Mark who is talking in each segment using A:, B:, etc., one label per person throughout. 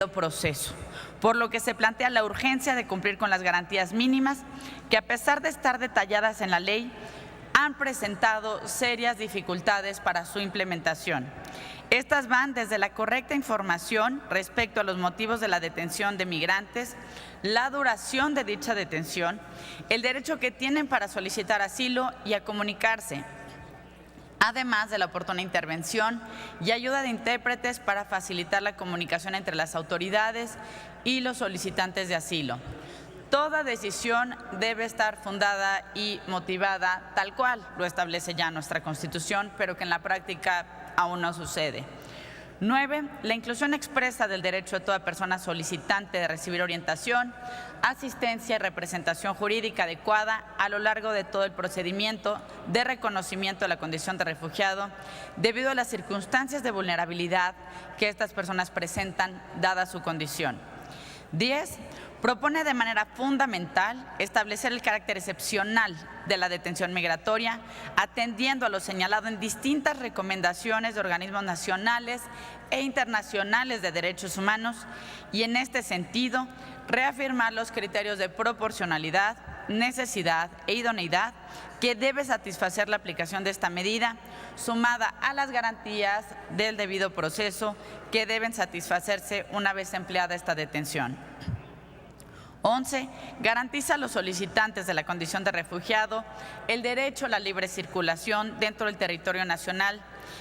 A: proceso, por lo que se plantea la urgencia de cumplir con las garantías mínimas que, a pesar de estar detalladas en la ley, han presentado serias dificultades para su implementación. Estas van desde la correcta información respecto a los motivos de la detención de migrantes, la duración de dicha detención, el derecho que tienen para solicitar asilo y a comunicarse, además de la oportuna intervención y ayuda de intérpretes para facilitar la comunicación entre las autoridades y los solicitantes de asilo. Toda decisión debe estar fundada y motivada tal cual lo establece ya nuestra Constitución, pero que en la práctica aún no sucede. 9. La inclusión expresa del derecho de toda persona solicitante de recibir orientación, asistencia y representación jurídica adecuada a lo largo de todo el procedimiento de reconocimiento de la condición de refugiado, debido a las circunstancias de vulnerabilidad que estas personas presentan dada su condición. 10. Propone de manera fundamental establecer el carácter excepcional de la detención migratoria, atendiendo a lo señalado en distintas recomendaciones de organismos nacionales e internacionales de derechos humanos y, en este sentido, reafirmar los criterios de proporcionalidad, necesidad e idoneidad que debe satisfacer la aplicación de esta medida, sumada a las garantías del debido proceso que deben satisfacerse una vez empleada esta detención. 11. Garantiza a los solicitantes de la condición de refugiado el derecho a la libre circulación dentro del territorio nacional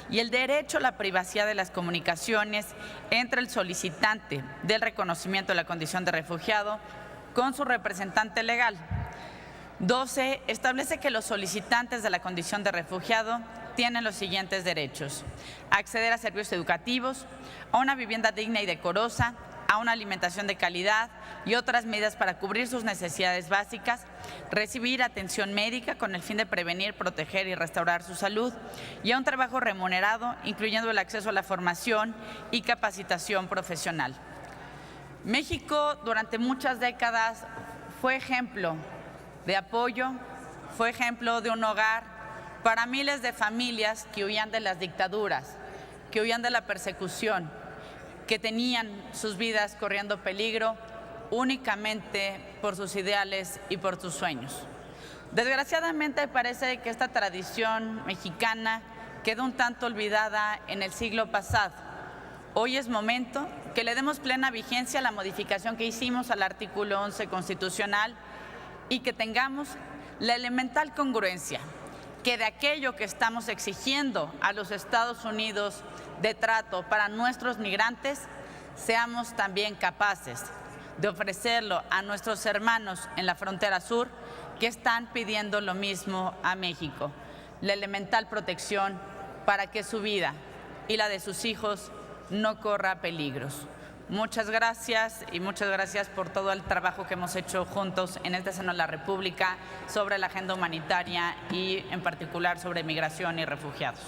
A: y el derecho a la privacidad de las comunicaciones entre el solicitante del reconocimiento de la condición de refugiado con su representante legal. 12. Establece que los solicitantes de la condición de refugiado tienen los siguientes derechos: acceder a servicios educativos, a una vivienda digna y decorosa, a una alimentación de calidad y otras medidas para cubrir sus necesidades básicas, recibir atención médica con el fin de prevenir, proteger y restaurar su salud, y a un trabajo remunerado, incluyendo el acceso a la formación y capacitación profesional. México durante muchas décadas fue ejemplo de apoyo, fue ejemplo de un hogar para miles de familias que huían de las dictaduras, que huían de la persecución, que tenían sus vidas corriendo peligro únicamente por sus ideales y por sus sueños. Desgraciadamente parece que esta tradición mexicana quedó un tanto olvidada en el siglo pasado. Hoy es momento que le demos plena vigencia a la modificación que hicimos al artículo 11 constitucional y que tengamos la elemental congruencia que de aquello que estamos exigiendo a los Estados Unidos de trato para nuestros migrantes, seamos también capaces de ofrecerlo a nuestros hermanos en la frontera sur que están pidiendo lo mismo a México, la elemental protección para que su vida y la de sus hijos no corra peligros. Muchas gracias y muchas gracias por todo el trabajo que hemos hecho juntos en este seno de la República sobre la agenda humanitaria y en particular sobre migración y refugiados.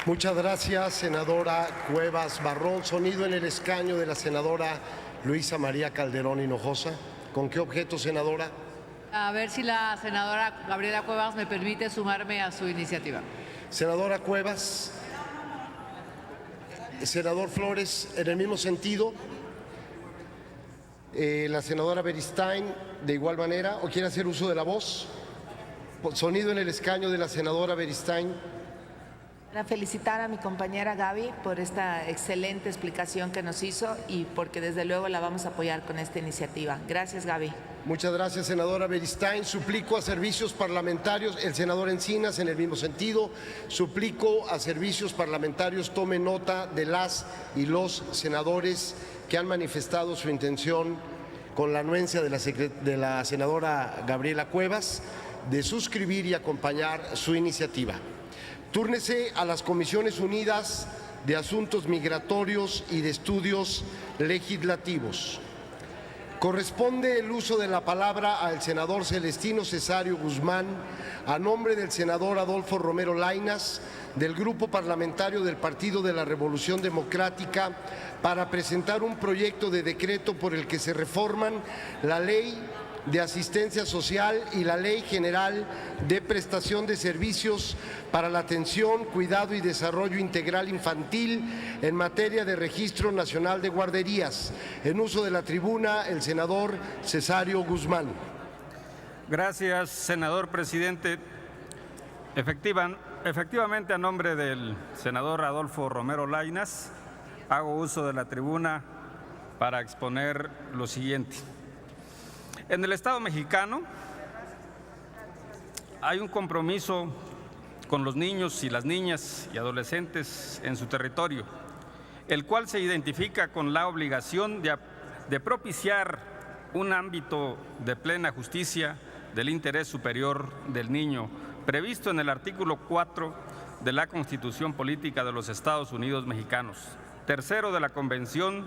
B: Muchas gracias, senadora Cuevas Barrón. Sonido en el escaño de la senadora Luisa María Calderón Hinojosa. ¿Con qué objeto, senadora?
C: A ver si la senadora Gabriela Cuevas me permite sumarme a su iniciativa.
B: Senadora Cuevas. Senador Flores, en el mismo sentido. La senadora Beristain, de igual manera, ¿o quiere hacer uso de la voz? Sonido en el escaño de la senadora Beristain.
D: Para felicitar a mi compañera Gaby por esta excelente explicación que nos hizo y porque desde luego la vamos a apoyar con esta iniciativa. Gracias, Gaby.
B: Muchas gracias, senadora Beristain. Suplico a servicios parlamentarios, el senador Encinas en el mismo sentido, suplico a servicios parlamentarios tome nota de las y los senadores que han manifestado su intención, con la anuencia de la senadora Gabriela Cuevas, de suscribir y acompañar su iniciativa. Túrnese a las Comisiones Unidas de Asuntos Migratorios y de Estudios Legislativos. Corresponde el uso de la palabra al senador Celestino Cesario Guzmán, a nombre del senador Adolfo Romero Lainas, del Grupo Parlamentario del Partido de la Revolución Democrática, para presentar un proyecto de decreto por el que se reforman la Ley de Asistencia Social y la Ley General de Prestación de Servicios para la Atención, Cuidado y Desarrollo Integral Infantil en materia de Registro Nacional de Guarderías. En uso de la tribuna, el senador Cesario Guzmán.
E: Gracias, senador presidente. Efectivamente, a nombre del senador Adolfo Romero Lainez, hago uso de la tribuna para exponer lo siguiente. En el Estado mexicano hay un compromiso con los niños y las niñas y adolescentes en su territorio, el cual se identifica con la obligación de propiciar un ámbito de plena justicia del interés superior del niño, previsto en el artículo 4 de la Constitución Política de los Estados Unidos Mexicanos, tercero de la Convención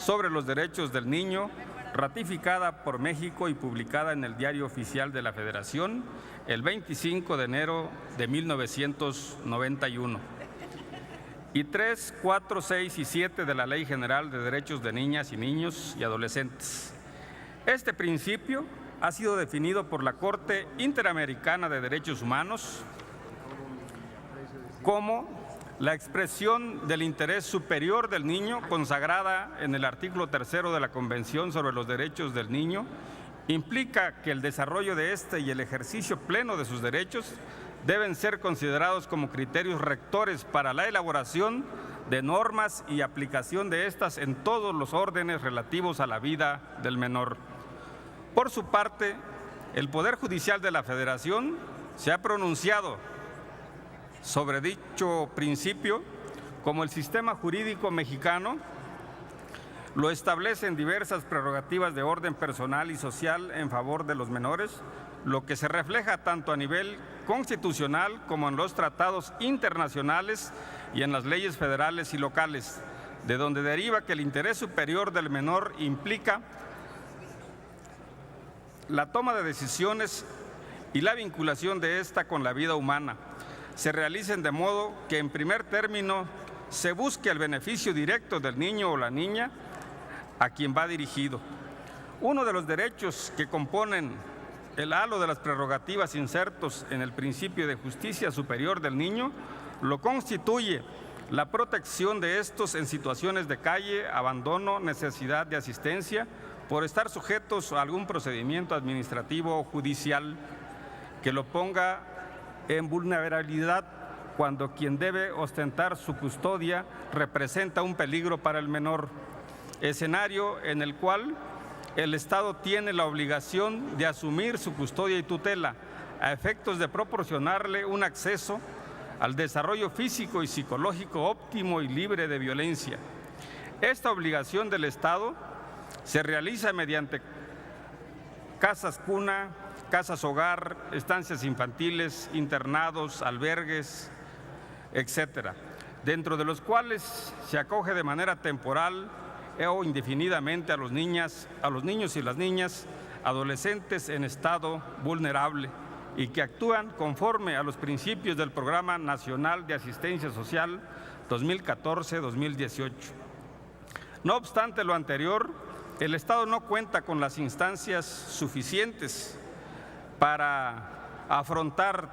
E: sobre los Derechos del Niño, ratificada por México y publicada en el Diario Oficial de la Federación el 25 de enero de 1991. Y 3, 4, 6 y 7 de la Ley General de Derechos de Niñas y Niños y Adolescentes. Este principio ha sido definido por la Corte Interamericana de Derechos Humanos como la expresión del interés superior del niño, consagrada en el artículo 3 de la Convención sobre los Derechos del Niño, implica que el desarrollo de este y el ejercicio pleno de sus derechos deben ser considerados como criterios rectores para la elaboración de normas y aplicación de estas en todos los órdenes relativos a la vida del menor. Por su parte, el Poder Judicial de la Federación se ha pronunciado sobre dicho principio, como el sistema jurídico mexicano lo establece en diversas prerrogativas de orden personal y social en favor de los menores, lo que se refleja tanto a nivel constitucional como en los tratados internacionales y en las leyes federales y locales, de donde deriva que el interés superior del menor implica la toma de decisiones y la vinculación de ésta con la vida humana se realicen de modo que, en primer término, se busque el beneficio directo del niño o la niña a quien va dirigido. Uno de los derechos que componen el halo de las prerrogativas insertos en el principio de justicia superior del niño lo constituye la protección de estos en situaciones de calle, abandono, necesidad de asistencia, por estar sujetos a algún procedimiento administrativo o judicial que lo ponga en vulnerabilidad cuando quien debe ostentar su custodia representa un peligro para el menor, escenario en el cual el Estado tiene la obligación de asumir su custodia y tutela a efectos de proporcionarle un acceso al desarrollo físico y psicológico óptimo y libre de violencia. Esta obligación del Estado se realiza mediante casas cuna, casas hogar, estancias infantiles, internados, albergues, etcétera, dentro de los cuales se acoge de manera temporal o indefinidamente a los niños y las niñas, adolescentes en estado vulnerable y que actúan conforme a los principios del Programa Nacional de Asistencia Social 2014-2018. No obstante lo anterior, el Estado no cuenta con las instancias suficientes para afrontar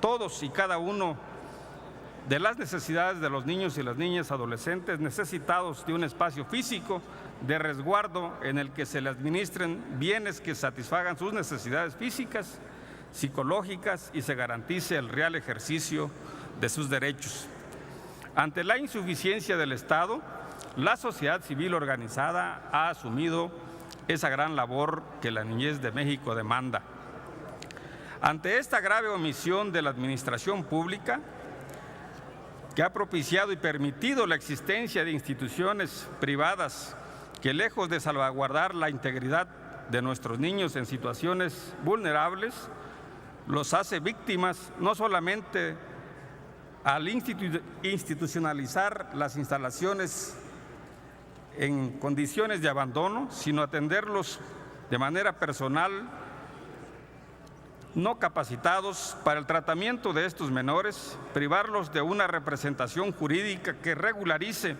E: todos y cada uno de las necesidades de los niños y las niñas adolescentes necesitados de un espacio físico de resguardo en el que se les administren bienes que satisfagan sus necesidades físicas, psicológicas y se garantice el real ejercicio de sus derechos. Ante la insuficiencia del Estado, la sociedad civil organizada ha asumido esa gran labor que la niñez de México demanda. Ante esta grave omisión de la administración pública, que ha propiciado y permitido la existencia de instituciones privadas que, lejos de salvaguardar la integridad de nuestros niños en situaciones vulnerables, los hace víctimas no solamente al institucionalizar las instalaciones en condiciones de abandono, sino atenderlos de manera personal, no capacitados para el tratamiento de estos menores, privarlos de una representación jurídica que regularice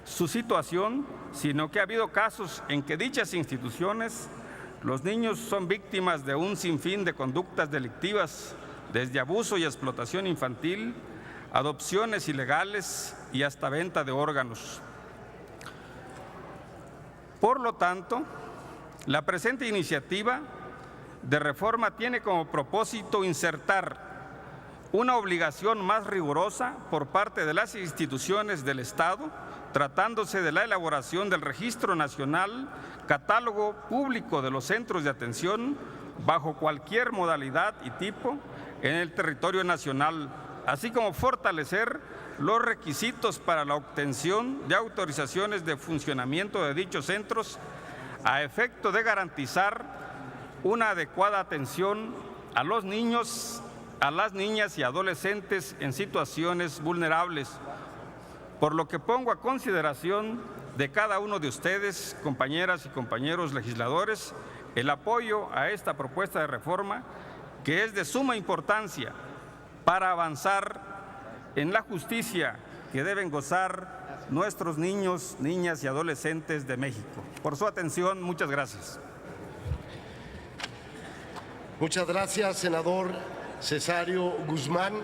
E: su situación, sino que ha habido casos en que dichas instituciones Los niños son víctimas de un sinfín de conductas delictivas, desde abuso y explotación infantil, adopciones ilegales y hasta venta de órganos. Por lo tanto, la presente iniciativa de reforma tiene como propósito insertar una obligación más rigurosa por parte de las instituciones del Estado, tratándose de la elaboración del Registro Nacional, catálogo público de los centros de atención bajo cualquier modalidad y tipo en el territorio nacional, así como fortalecer los requisitos para la obtención de autorizaciones de funcionamiento de dichos centros a efecto de garantizar una adecuada atención a los niños, a las niñas y adolescentes en situaciones vulnerables, por lo que pongo a consideración de cada uno de ustedes, compañeras y compañeros legisladores, el apoyo a esta propuesta de reforma que es de suma importancia para avanzar en la justicia que deben gozar nuestros niños, niñas y adolescentes de México. Por su atención, muchas gracias.
B: Muchas gracias, senador Cesario Guzmán.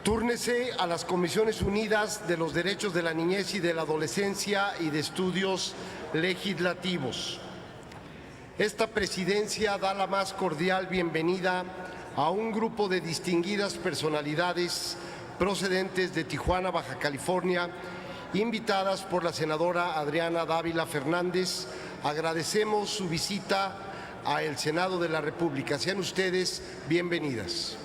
B: Túrnese a las Comisiones Unidas de los Derechos de la Niñez y de la Adolescencia y de Estudios Legislativos. Esta presidencia da la más cordial bienvenida a un grupo de distinguidas personalidades procedentes de Tijuana, Baja California, invitadas por la senadora Adriana Dávila Fernández. Agradecemos su visita al Senado de la República. Sean ustedes bienvenidas.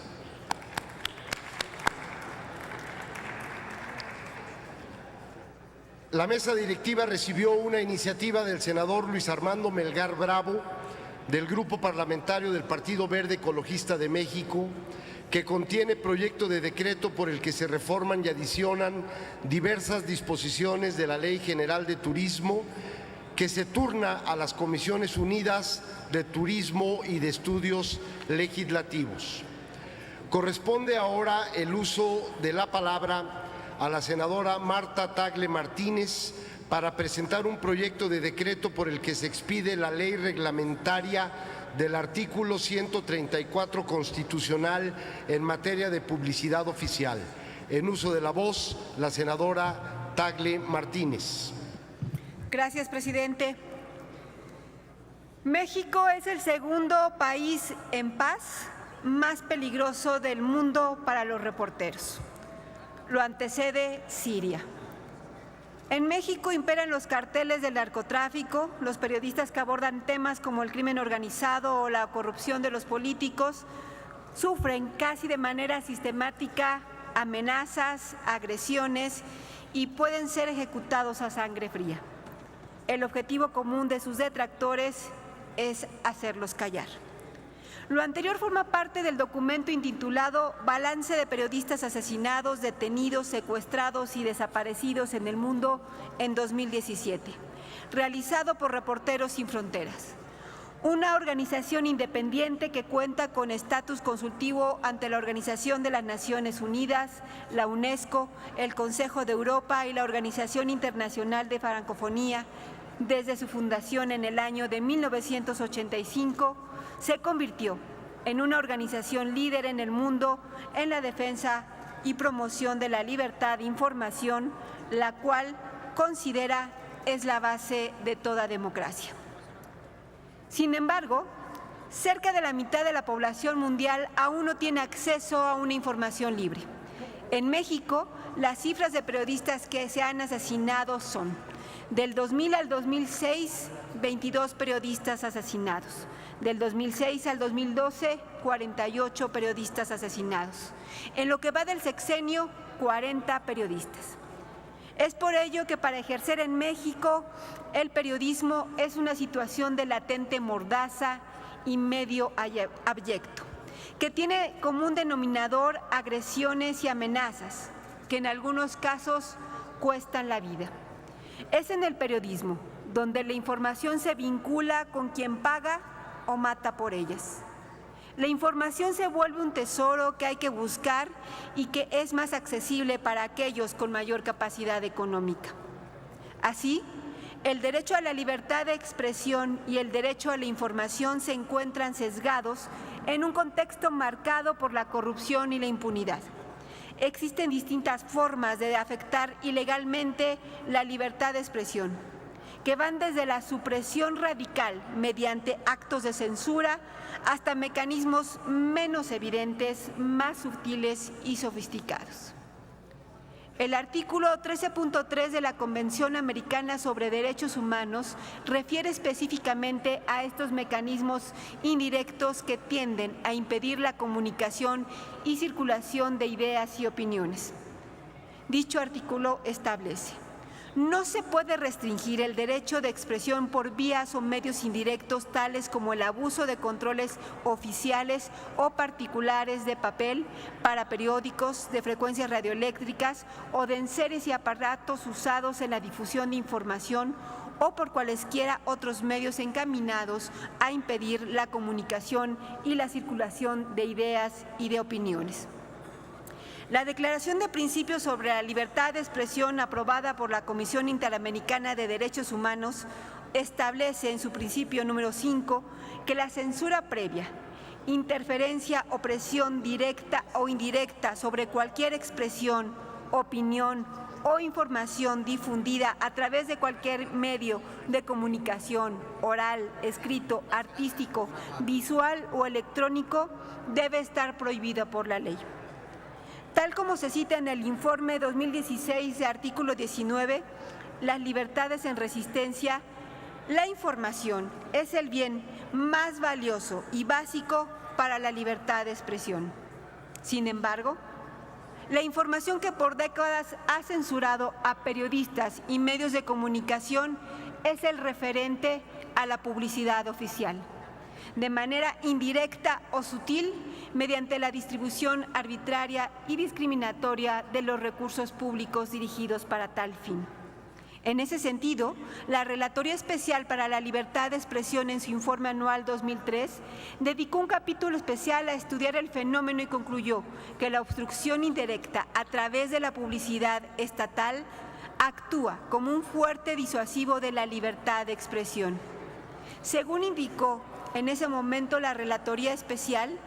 B: La mesa directiva recibió una iniciativa del senador Luis Armando Melgar Bravo, del Grupo Parlamentario del Partido Verde Ecologista de México, que contiene proyecto de decreto por el que se reforman y adicionan diversas disposiciones de la Ley General de Turismo, que se turna a las Comisiones Unidas de Turismo y de Estudios Legislativos. Corresponde ahora el uso de la palabra a la senadora Marta Tagle Martínez para presentar un proyecto de decreto por el que se expide la ley reglamentaria del artículo 134 constitucional en materia de publicidad oficial. En uso de la voz, la senadora Tagle Martínez.
F: Gracias, presidente. México es el segundo país en paz más peligroso del mundo para los reporteros. Lo antecede Siria. En México imperan los carteles del narcotráfico, los periodistas que abordan temas como el crimen organizado o la corrupción de los políticos sufren casi de manera sistemática amenazas, agresiones y pueden ser ejecutados a sangre fría. El objetivo común de sus detractores es hacerlos callar. Lo anterior forma parte del documento intitulado Balance de periodistas asesinados, detenidos, secuestrados y desaparecidos en el mundo en 2017, realizado por Reporteros Sin Fronteras, una organización independiente que cuenta con estatus consultivo ante la Organización de las Naciones Unidas, la UNESCO, el Consejo de Europa y la Organización Internacional de Francofonía. Desde su fundación en el año de 1985, se convirtió en una organización líder en el mundo en la defensa y promoción de la libertad de información, la cual considera es la base de toda democracia. Sin embargo, cerca de la mitad de la población mundial aún no tiene acceso a una información libre. En México, las cifras de periodistas que se han asesinado son: del 2000 al 2006, 22 periodistas asesinados. Del 2006 al 2012, 48 periodistas asesinados. En lo que va del sexenio, 40 periodistas. Es por ello que para ejercer en México el periodismo es una situación de latente mordaza y medio abyecto, que tiene como un denominador agresiones y amenazas, que en algunos casos cuestan la vida. Es en el periodismo donde la información se vincula con quien paga o mata por ellas. La información se vuelve un tesoro que hay que buscar y que es más accesible para aquellos con mayor capacidad económica. Así, el derecho a la libertad de expresión y el derecho a la información se encuentran sesgados en un contexto marcado por la corrupción y la impunidad. Existen distintas formas de afectar ilegalmente la libertad de expresión, que van desde la supresión radical mediante actos de censura hasta mecanismos menos evidentes, más sutiles y sofisticados. El artículo 13.3 de la Convención Americana sobre Derechos Humanos refiere específicamente a estos mecanismos indirectos que tienden a impedir la comunicación y circulación de ideas y opiniones. Dicho artículo establece: no se puede restringir el derecho de expresión por vías o medios indirectos tales como el abuso de controles oficiales o particulares de papel para periódicos, de frecuencias radioeléctricas o de enseres y aparatos usados en la difusión de información o por cualesquiera otros medios encaminados a impedir la comunicación y la circulación de ideas y de opiniones. La Declaración de Principios sobre la Libertad de Expresión aprobada por la Comisión Interamericana de Derechos Humanos establece en su principio número 5 que la censura previa, interferencia o presión directa o indirecta sobre cualquier expresión, opinión o información difundida a través de cualquier medio de comunicación, oral, escrito, artístico, visual o electrónico, debe estar prohibida por la ley. Tal como se cita en el informe 2016 de artículo 19, las libertades en resistencia, la información es el bien más valioso y básico para la libertad de expresión. Sin embargo, la información que por décadas ha censurado a periodistas y medios de comunicación es el referente a la publicidad oficial, de manera indirecta o sutil, mediante la distribución arbitraria y discriminatoria de los recursos públicos dirigidos para tal fin. En ese sentido, la Relatoría Especial para la Libertad de Expresión en su informe anual 2003 dedicó un capítulo especial a estudiar el fenómeno y concluyó que la obstrucción indirecta a través de la publicidad estatal actúa como un fuerte disuasivo de la libertad de expresión. Según indicó en ese momento la Relatoría Especial,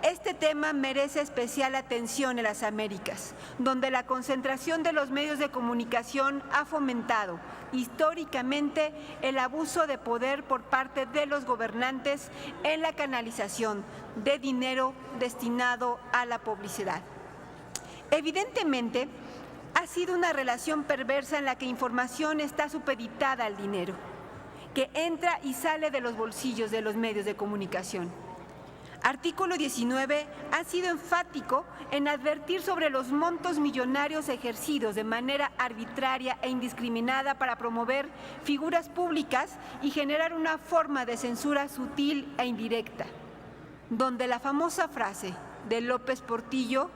F: este tema merece especial atención en las Américas, donde la concentración de los medios de comunicación ha fomentado históricamente el abuso de poder por parte de los gobernantes en la canalización de dinero destinado a la publicidad. Evidentemente, ha sido una relación perversa en la que información está supeditada al dinero, que entra y sale de los bolsillos de los medios de comunicación. Artículo 19 ha sido enfático en advertir sobre los montos millonarios ejercidos de manera arbitraria e indiscriminada para promover figuras públicas y generar una forma de censura sutil e indirecta, donde la famosa frase de López Portillo,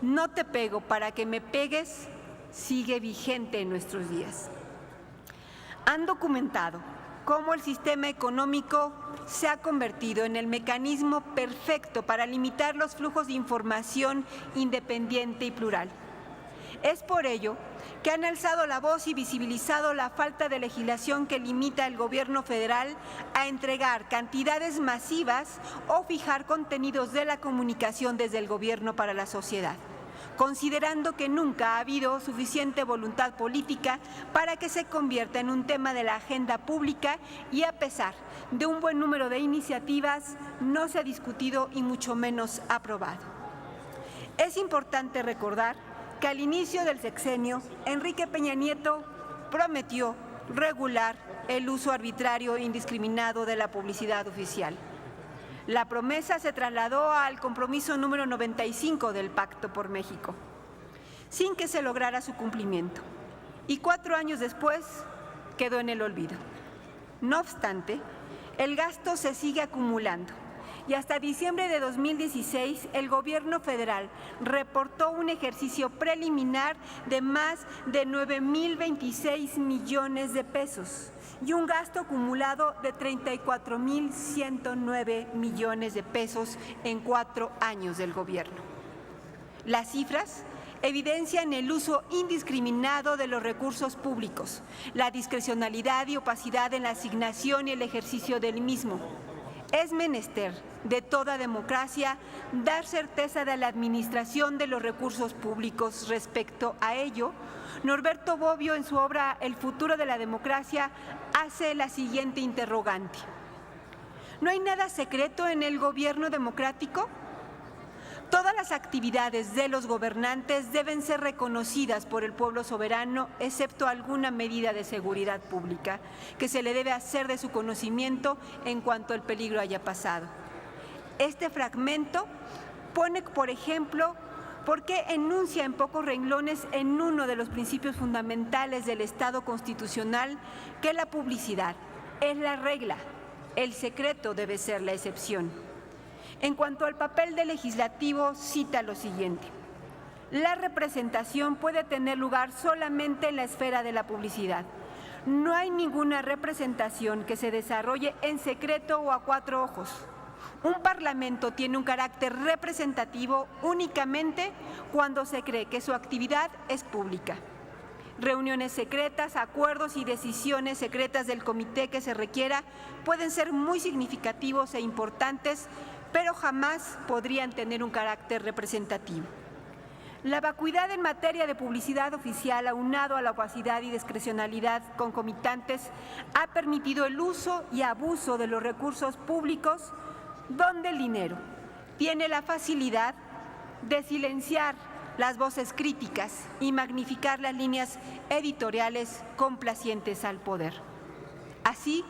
F: "no te pego para que me pegues", sigue vigente en nuestros días. Han documentado cómo el sistema económico se ha convertido en el mecanismo perfecto para limitar los flujos de información independiente y plural. Es por ello que han alzado la voz y visibilizado la falta de legislación que limita al gobierno federal a entregar cantidades masivas o fijar contenidos de la comunicación desde el gobierno para la sociedad, considerando que nunca ha habido suficiente voluntad política para que se convierta en un tema de la agenda pública y a pesar de un buen número de iniciativas, no se ha discutido y mucho menos aprobado. Es importante recordar que al inicio del sexenio, Enrique Peña Nieto prometió regular el uso arbitrario e indiscriminado de la publicidad oficial. La promesa se trasladó al compromiso número 95 del Pacto por México, sin que se lograra su cumplimiento, y 4 años después quedó en el olvido. No obstante, el gasto se sigue acumulando y hasta diciembre de 2016 el gobierno federal reportó un ejercicio preliminar de más de 9,026 millones de pesos y un gasto acumulado de 34,109 millones de pesos en 4 años del gobierno. Las cifras evidencian el uso indiscriminado de los recursos públicos, la discrecionalidad y opacidad en la asignación y el ejercicio del mismo. Es menester de toda democracia dar certeza de la administración de los recursos públicos. Respecto a ello, Norberto Bobbio, en su obra El futuro de la democracia, hace la siguiente interrogante: ¿no hay nada secreto en el gobierno democrático? Todas las actividades de los gobernantes deben ser reconocidas por el pueblo soberano, excepto alguna medida de seguridad pública que se le debe hacer de su conocimiento en cuanto el peligro haya pasado. Este fragmento pone, por ejemplo, por qué enuncia en pocos renglones en uno de los principios fundamentales del Estado constitucional que la publicidad es la regla, el secreto debe ser la excepción. En cuanto al papel del legislativo, cita lo siguiente: la representación puede tener lugar solamente en la esfera de la publicidad. No hay ninguna representación que se desarrolle en secreto o a cuatro ojos. Un parlamento tiene un carácter representativo únicamente cuando se cree que su actividad es pública. Reuniones secretas, acuerdos y decisiones secretas del comité que se requiera pueden ser muy significativos e importantes, pero jamás podrían tener un carácter representativo. La vacuidad en materia de publicidad oficial, aunado a la opacidad y discrecionalidad concomitantes, ha permitido el uso y abuso de los recursos públicos, donde el dinero tiene la facilidad de silenciar las voces críticas y magnificar las líneas editoriales complacientes al poder. Así,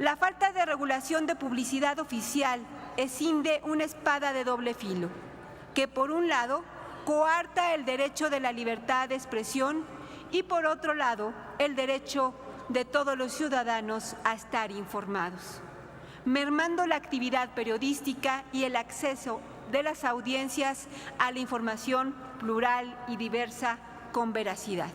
F: la falta de regulación de publicidad oficial escinde una espada de doble filo, que por un lado coarta el derecho de la libertad de expresión y por otro lado el derecho de todos los ciudadanos a estar informados, mermando la actividad periodística y el acceso de las audiencias a la información plural y diversa con veracidad.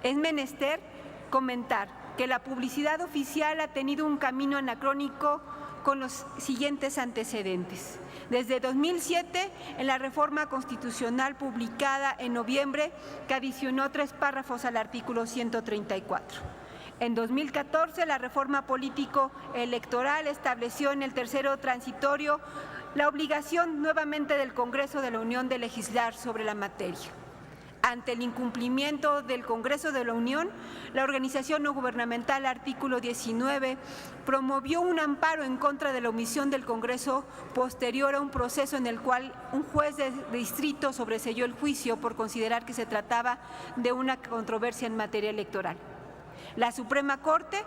F: Es menester comentar que la publicidad oficial ha tenido un camino anacrónico con los siguientes antecedentes. Desde 2007, en la reforma constitucional publicada en noviembre, que adicionó 3 párrafos al artículo 134. En 2014, la reforma político-electoral estableció en el tercero transitorio la obligación nuevamente del Congreso de la Unión de legislar sobre la materia. Ante el incumplimiento del Congreso de la Unión, la organización no gubernamental Artículo 19 promovió un amparo en contra de la omisión del Congreso posterior a un proceso en el cual un juez de distrito sobreseyó el juicio por considerar que se trataba de una controversia en materia electoral. La Suprema Corte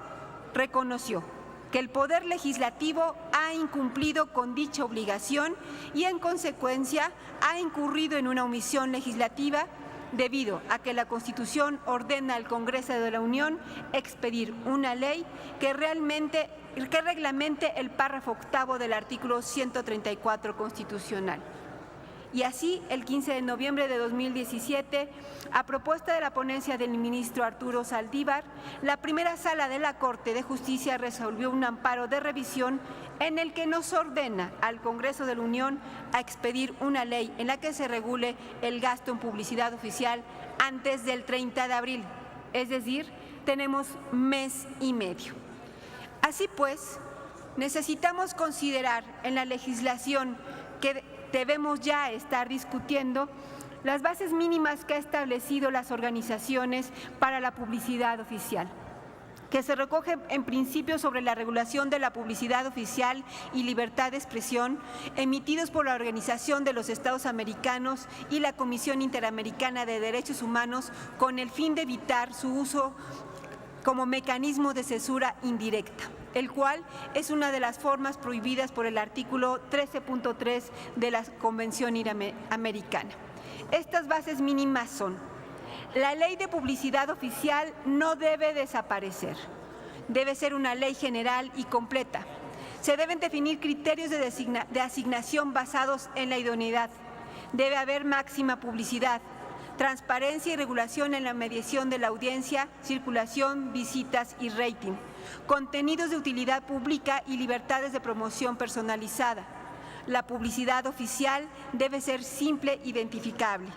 F: reconoció que el Poder Legislativo ha incumplido con dicha obligación y, en consecuencia, ha incurrido en una omisión legislativa debido a que la Constitución ordena al Congreso de la Unión expedir una ley que reglamente el párrafo octavo del artículo 134 constitucional. Y así, el 15 de noviembre de 2017, a propuesta de la ponencia del ministro Arturo Saldívar, la primera sala de la Corte de Justicia resolvió un amparo de revisión en el que nos ordena al Congreso de la Unión a expedir una ley en la que se regule el gasto en publicidad oficial antes del 30 de abril, es decir, tenemos mes y medio. Así pues, necesitamos considerar en la legislación que debemos ya estar discutiendo las bases mínimas que ha establecido las organizaciones para la publicidad oficial, que se recoge en principios sobre la regulación de la publicidad oficial y libertad de expresión emitidos por la Organización de los Estados Americanos y la Comisión Interamericana de Derechos Humanos con el fin de evitar su uso como mecanismo de censura indirecta, el cual es una de las formas prohibidas por el artículo 13.3 de la Convención Interamericana. Estas bases mínimas son: la ley de publicidad oficial no debe desaparecer, debe ser una ley general y completa. Se deben definir criterios de asignación basados en la idoneidad. Debe haber máxima publicidad, transparencia y regulación en la mediación de la audiencia, circulación, visitas y rating, contenidos de utilidad pública y libertades de promoción personalizada. La publicidad oficial debe ser simple, identificable.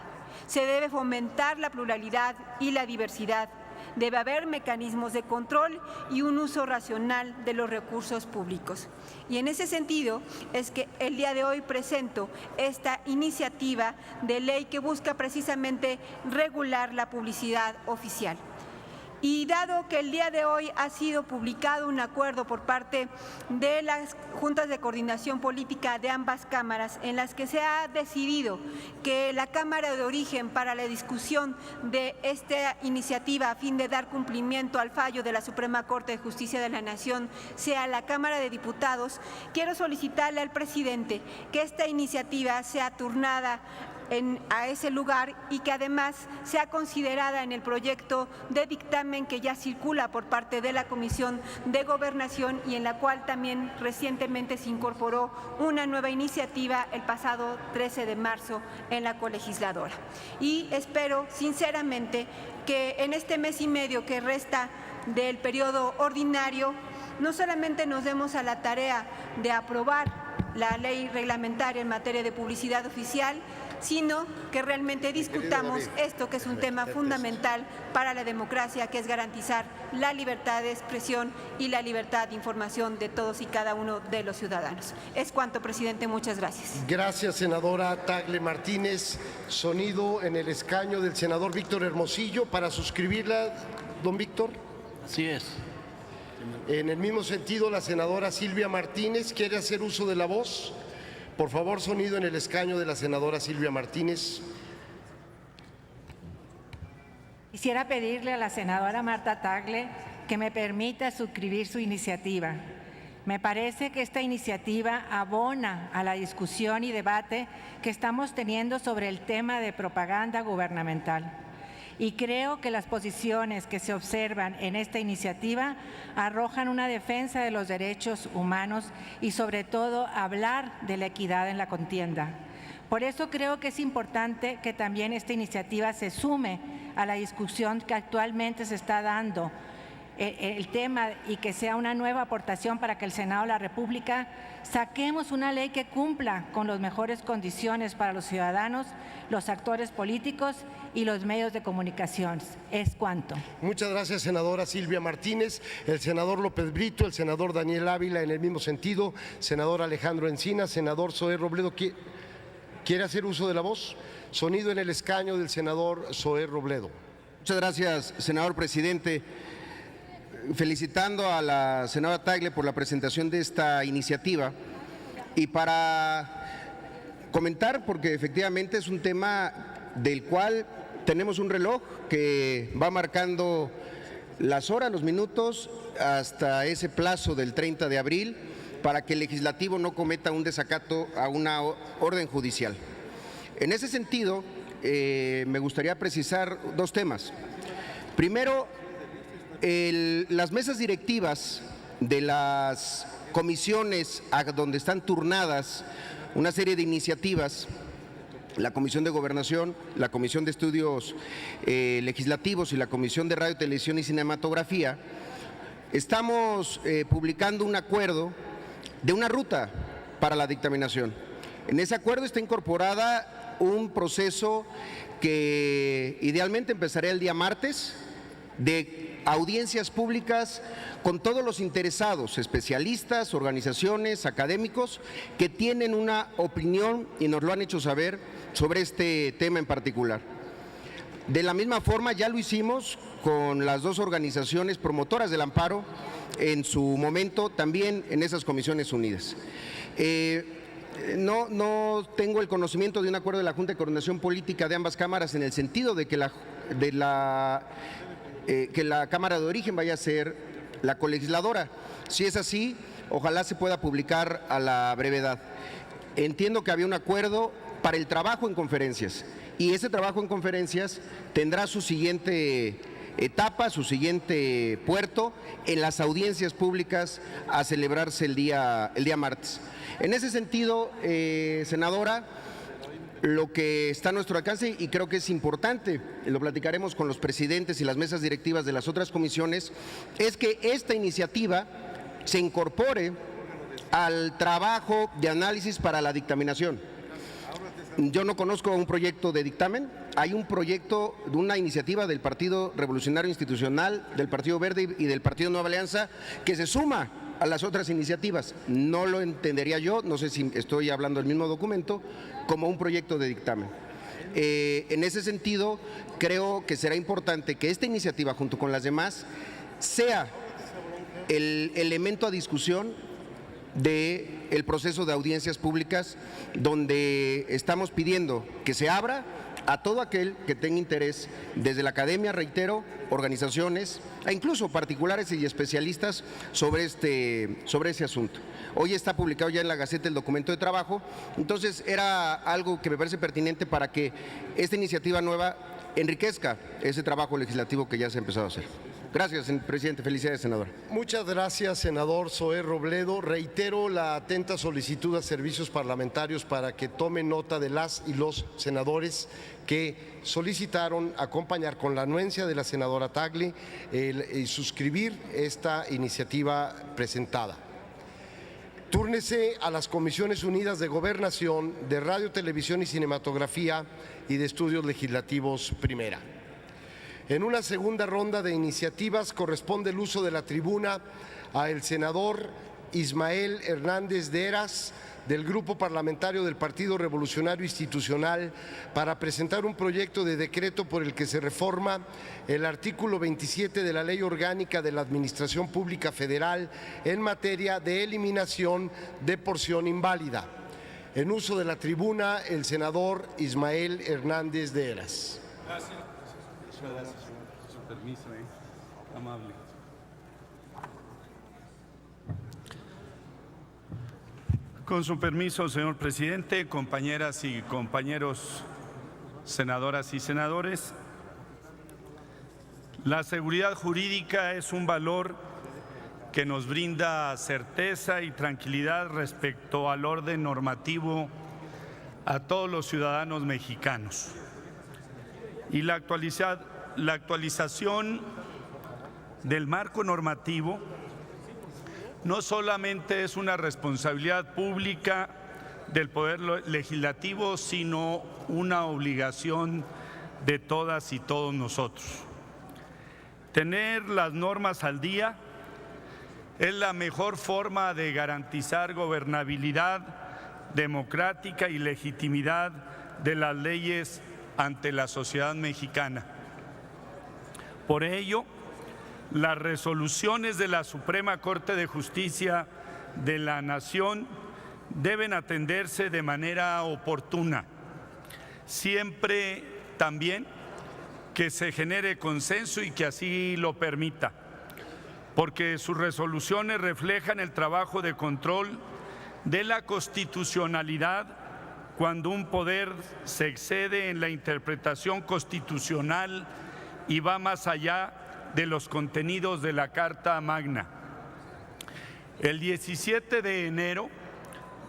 F: Se debe fomentar la pluralidad y la diversidad. Debe haber mecanismos de control y un uso racional de los recursos públicos. Y en ese sentido es que el día de hoy presento esta iniciativa de ley que busca precisamente regular la publicidad oficial. Y dado que el día de hoy ha sido publicado un acuerdo por parte de las juntas de coordinación política de ambas cámaras, en las que se ha decidido que la Cámara de Origen para la discusión de esta iniciativa a fin de dar cumplimiento al fallo de la Suprema Corte de Justicia de la Nación sea la Cámara de Diputados, quiero solicitarle al presidente que esta iniciativa sea turnada a ese lugar y que además sea considerada en el proyecto de dictamen que ya circula por parte de la Comisión de Gobernación y en la cual también recientemente se incorporó una nueva iniciativa el pasado 13 de marzo en la colegisladora. Y espero sinceramente que en este mes y medio que resta del periodo ordinario no solamente nos demos a la tarea de aprobar la ley reglamentaria en materia de publicidad oficial, sino que realmente discutamos esto que es un tema fundamental para la democracia, que es garantizar la libertad de expresión y la libertad de información de todos y cada uno de los ciudadanos. Es cuanto, presidente. Muchas gracias.
B: Gracias, senadora Tagle Martínez. Sonido en el escaño del senador Víctor Hermosillo para suscribirla, don Víctor.
G: Así es.
B: En el mismo sentido, la senadora Silvia Martínez quiere hacer uso de la voz. Por favor, sonido en el escaño de la senadora Silvia Martínez.
H: Quisiera pedirle a la senadora Marta Tagle que me permita suscribir su iniciativa. Me parece que esta iniciativa abona a la discusión y debate que estamos teniendo sobre el tema de propaganda gubernamental. Y creo que las posiciones que se observan en esta iniciativa arrojan una defensa de los derechos humanos y sobre todo hablar de la equidad en la contienda. Por eso creo que es importante que también esta iniciativa se sume a la discusión que actualmente se está dando el tema y que sea una nueva aportación para que el Senado de la República saquemos una ley que cumpla con las mejores condiciones para los ciudadanos, los actores políticos y los medios de comunicación. Es cuanto.
B: Muchas gracias, senadora Silvia Martínez. El senador López Brito, el senador Daniel Ávila en el mismo sentido, senador Alejandro Encinas, senador Zoé Robledo. ¿Quiere hacer uso de la voz? Sonido en el escaño del senador Zoé Robledo.
I: Muchas gracias, senador presidente. Felicitando a la senadora Tagle por la presentación de esta iniciativa y para comentar, porque efectivamente es un tema del cual tenemos un reloj que va marcando las horas, los minutos, hasta ese plazo del 30 de abril para que el legislativo no cometa un desacato a una orden judicial. En ese sentido, me gustaría precisar dos temas. Primero, las mesas directivas de las comisiones a donde están turnadas una serie de iniciativas, la Comisión de Gobernación, la Comisión de Estudios Legislativos y la Comisión de Radio, Televisión y Cinematografía, estamos publicando un acuerdo de una ruta para la dictaminación. En ese acuerdo está incorporada un proceso que idealmente empezaría el día martes, de audiencias públicas con todos los interesados, especialistas, organizaciones, académicos que tienen una opinión y nos lo han hecho saber sobre este tema en particular. De la misma forma ya lo hicimos con las dos organizaciones promotoras del amparo en su momento también en esas comisiones unidas. No tengo el conocimiento de un acuerdo de la Junta de Coordinación Política de ambas cámaras en el sentido de que la Cámara de Origen vaya a ser la colegisladora. Si es así, ojalá se pueda publicar a la brevedad. Entiendo que había un acuerdo para el trabajo en conferencias y ese trabajo en conferencias tendrá su siguiente etapa, su siguiente puerto en las audiencias públicas a celebrarse el día martes. En ese sentido, senadora, lo que está a nuestro alcance, y creo que es importante, lo platicaremos con los presidentes y las mesas directivas de las otras comisiones, es que esta iniciativa se incorpore al trabajo de análisis para la dictaminación. Yo no conozco un proyecto de dictamen. Hay un proyecto de una iniciativa del Partido Revolucionario Institucional, del Partido Verde y del Partido Nueva Alianza que se suma a las otras iniciativas. No lo entendería yo, no sé si estoy hablando del mismo documento, como un proyecto de dictamen. En ese sentido, creo que será importante que esta iniciativa, junto con las demás, sea el elemento a discusión del proceso de audiencias públicas, donde estamos pidiendo que se abra a todo aquel que tenga interés, desde la academia, reitero, organizaciones e incluso particulares y especialistas sobre ese asunto. Hoy está publicado ya en la Gaceta el documento de trabajo, entonces era algo que me parece pertinente para que esta iniciativa nueva enriquezca ese trabajo legislativo que ya se ha empezado a hacer. Gracias, presidente. Felicidades, senador.
B: Muchas gracias, senador Zoé Robledo. Reitero la atenta solicitud a servicios parlamentarios para que tome nota de las y los senadores que solicitaron acompañar con la anuencia de la senadora Tagle y suscribir esta iniciativa presentada. Túrnese a las Comisiones Unidas de Gobernación, de Radio, Televisión y Cinematografía y de Estudios Legislativos Primera. En una segunda ronda de iniciativas corresponde el uso de la tribuna al senador Ismael Hernández de Heras, del Grupo Parlamentario del Partido Revolucionario Institucional, para presentar un proyecto de decreto por el que se reforma el artículo 27 de la Ley Orgánica de la Administración Pública Federal en materia de eliminación de porción inválida. En uso de la tribuna, el senador Ismael Hernández de Heras.
E: Gracias. Muchas gracias. Su permiso, amable.
G: Con su permiso, señor presidente, compañeras y compañeros, senadoras y senadores, la seguridad jurídica es un valor que nos brinda certeza y tranquilidad respecto al orden normativo a todos los ciudadanos mexicanos. Y la actualización del marco normativo no solamente es una responsabilidad pública del Poder Legislativo, sino una obligación de todas y todos nosotros. Tener las normas al día es la mejor forma de garantizar gobernabilidad democrática y legitimidad de las leyes ante la sociedad mexicana. Por ello, las resoluciones de la Suprema Corte de Justicia de la Nación deben atenderse de manera oportuna, siempre también que se genere consenso y que así lo permita, porque sus resoluciones reflejan el trabajo de control de la constitucionalidad cuando un poder se excede en la interpretación constitucional y va más allá de los contenidos de la Carta Magna. El 17 de enero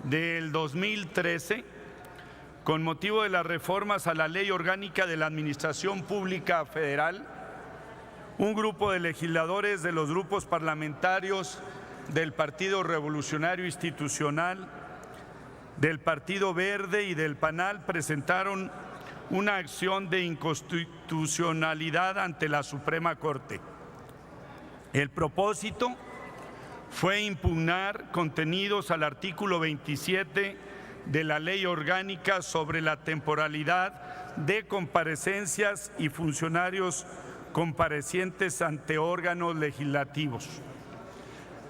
G: del 2013, con motivo de las reformas a la Ley Orgánica de la Administración Pública Federal, un grupo de legisladores de los grupos parlamentarios del Partido Revolucionario Institucional, del Partido Verde y del PANAL presentaron una acción de inconstitucionalidad ante la Suprema Corte. El propósito fue impugnar contenidos al artículo 27 de la Ley Orgánica sobre la temporalidad de comparecencias y funcionarios comparecientes ante órganos legislativos.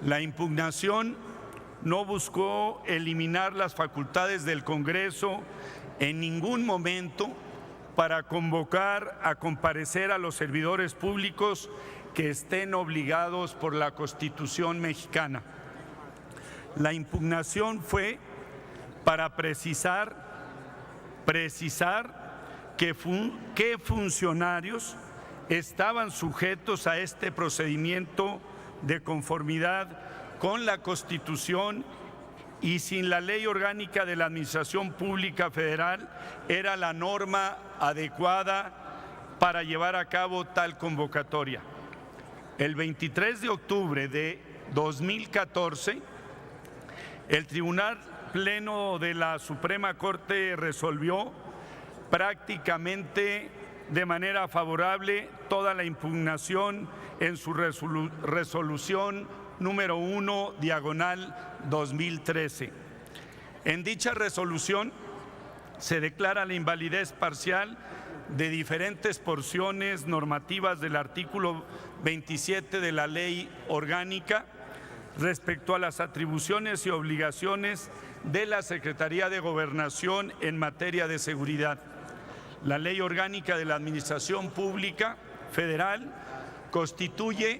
G: La impugnación no buscó eliminar las facultades del Congreso en ningún momento para convocar a comparecer a los servidores públicos que estén obligados por la Constitución mexicana. La impugnación fue para precisar qué funcionarios estaban sujetos a este procedimiento de conformidad con la Constitución y sin la Ley Orgánica de la Administración Pública Federal era la norma adecuada para llevar a cabo tal convocatoria. El 23 de octubre de 2014, el Tribunal Pleno de la Suprema Corte resolvió prácticamente de manera favorable toda la impugnación en su resolución número 1/2013. En dicha resolución se declara la invalidez parcial de diferentes porciones normativas del artículo 27 de la Ley Orgánica respecto a las atribuciones y obligaciones de la Secretaría de Gobernación en materia de seguridad. La Ley Orgánica de la Administración Pública Federal constituye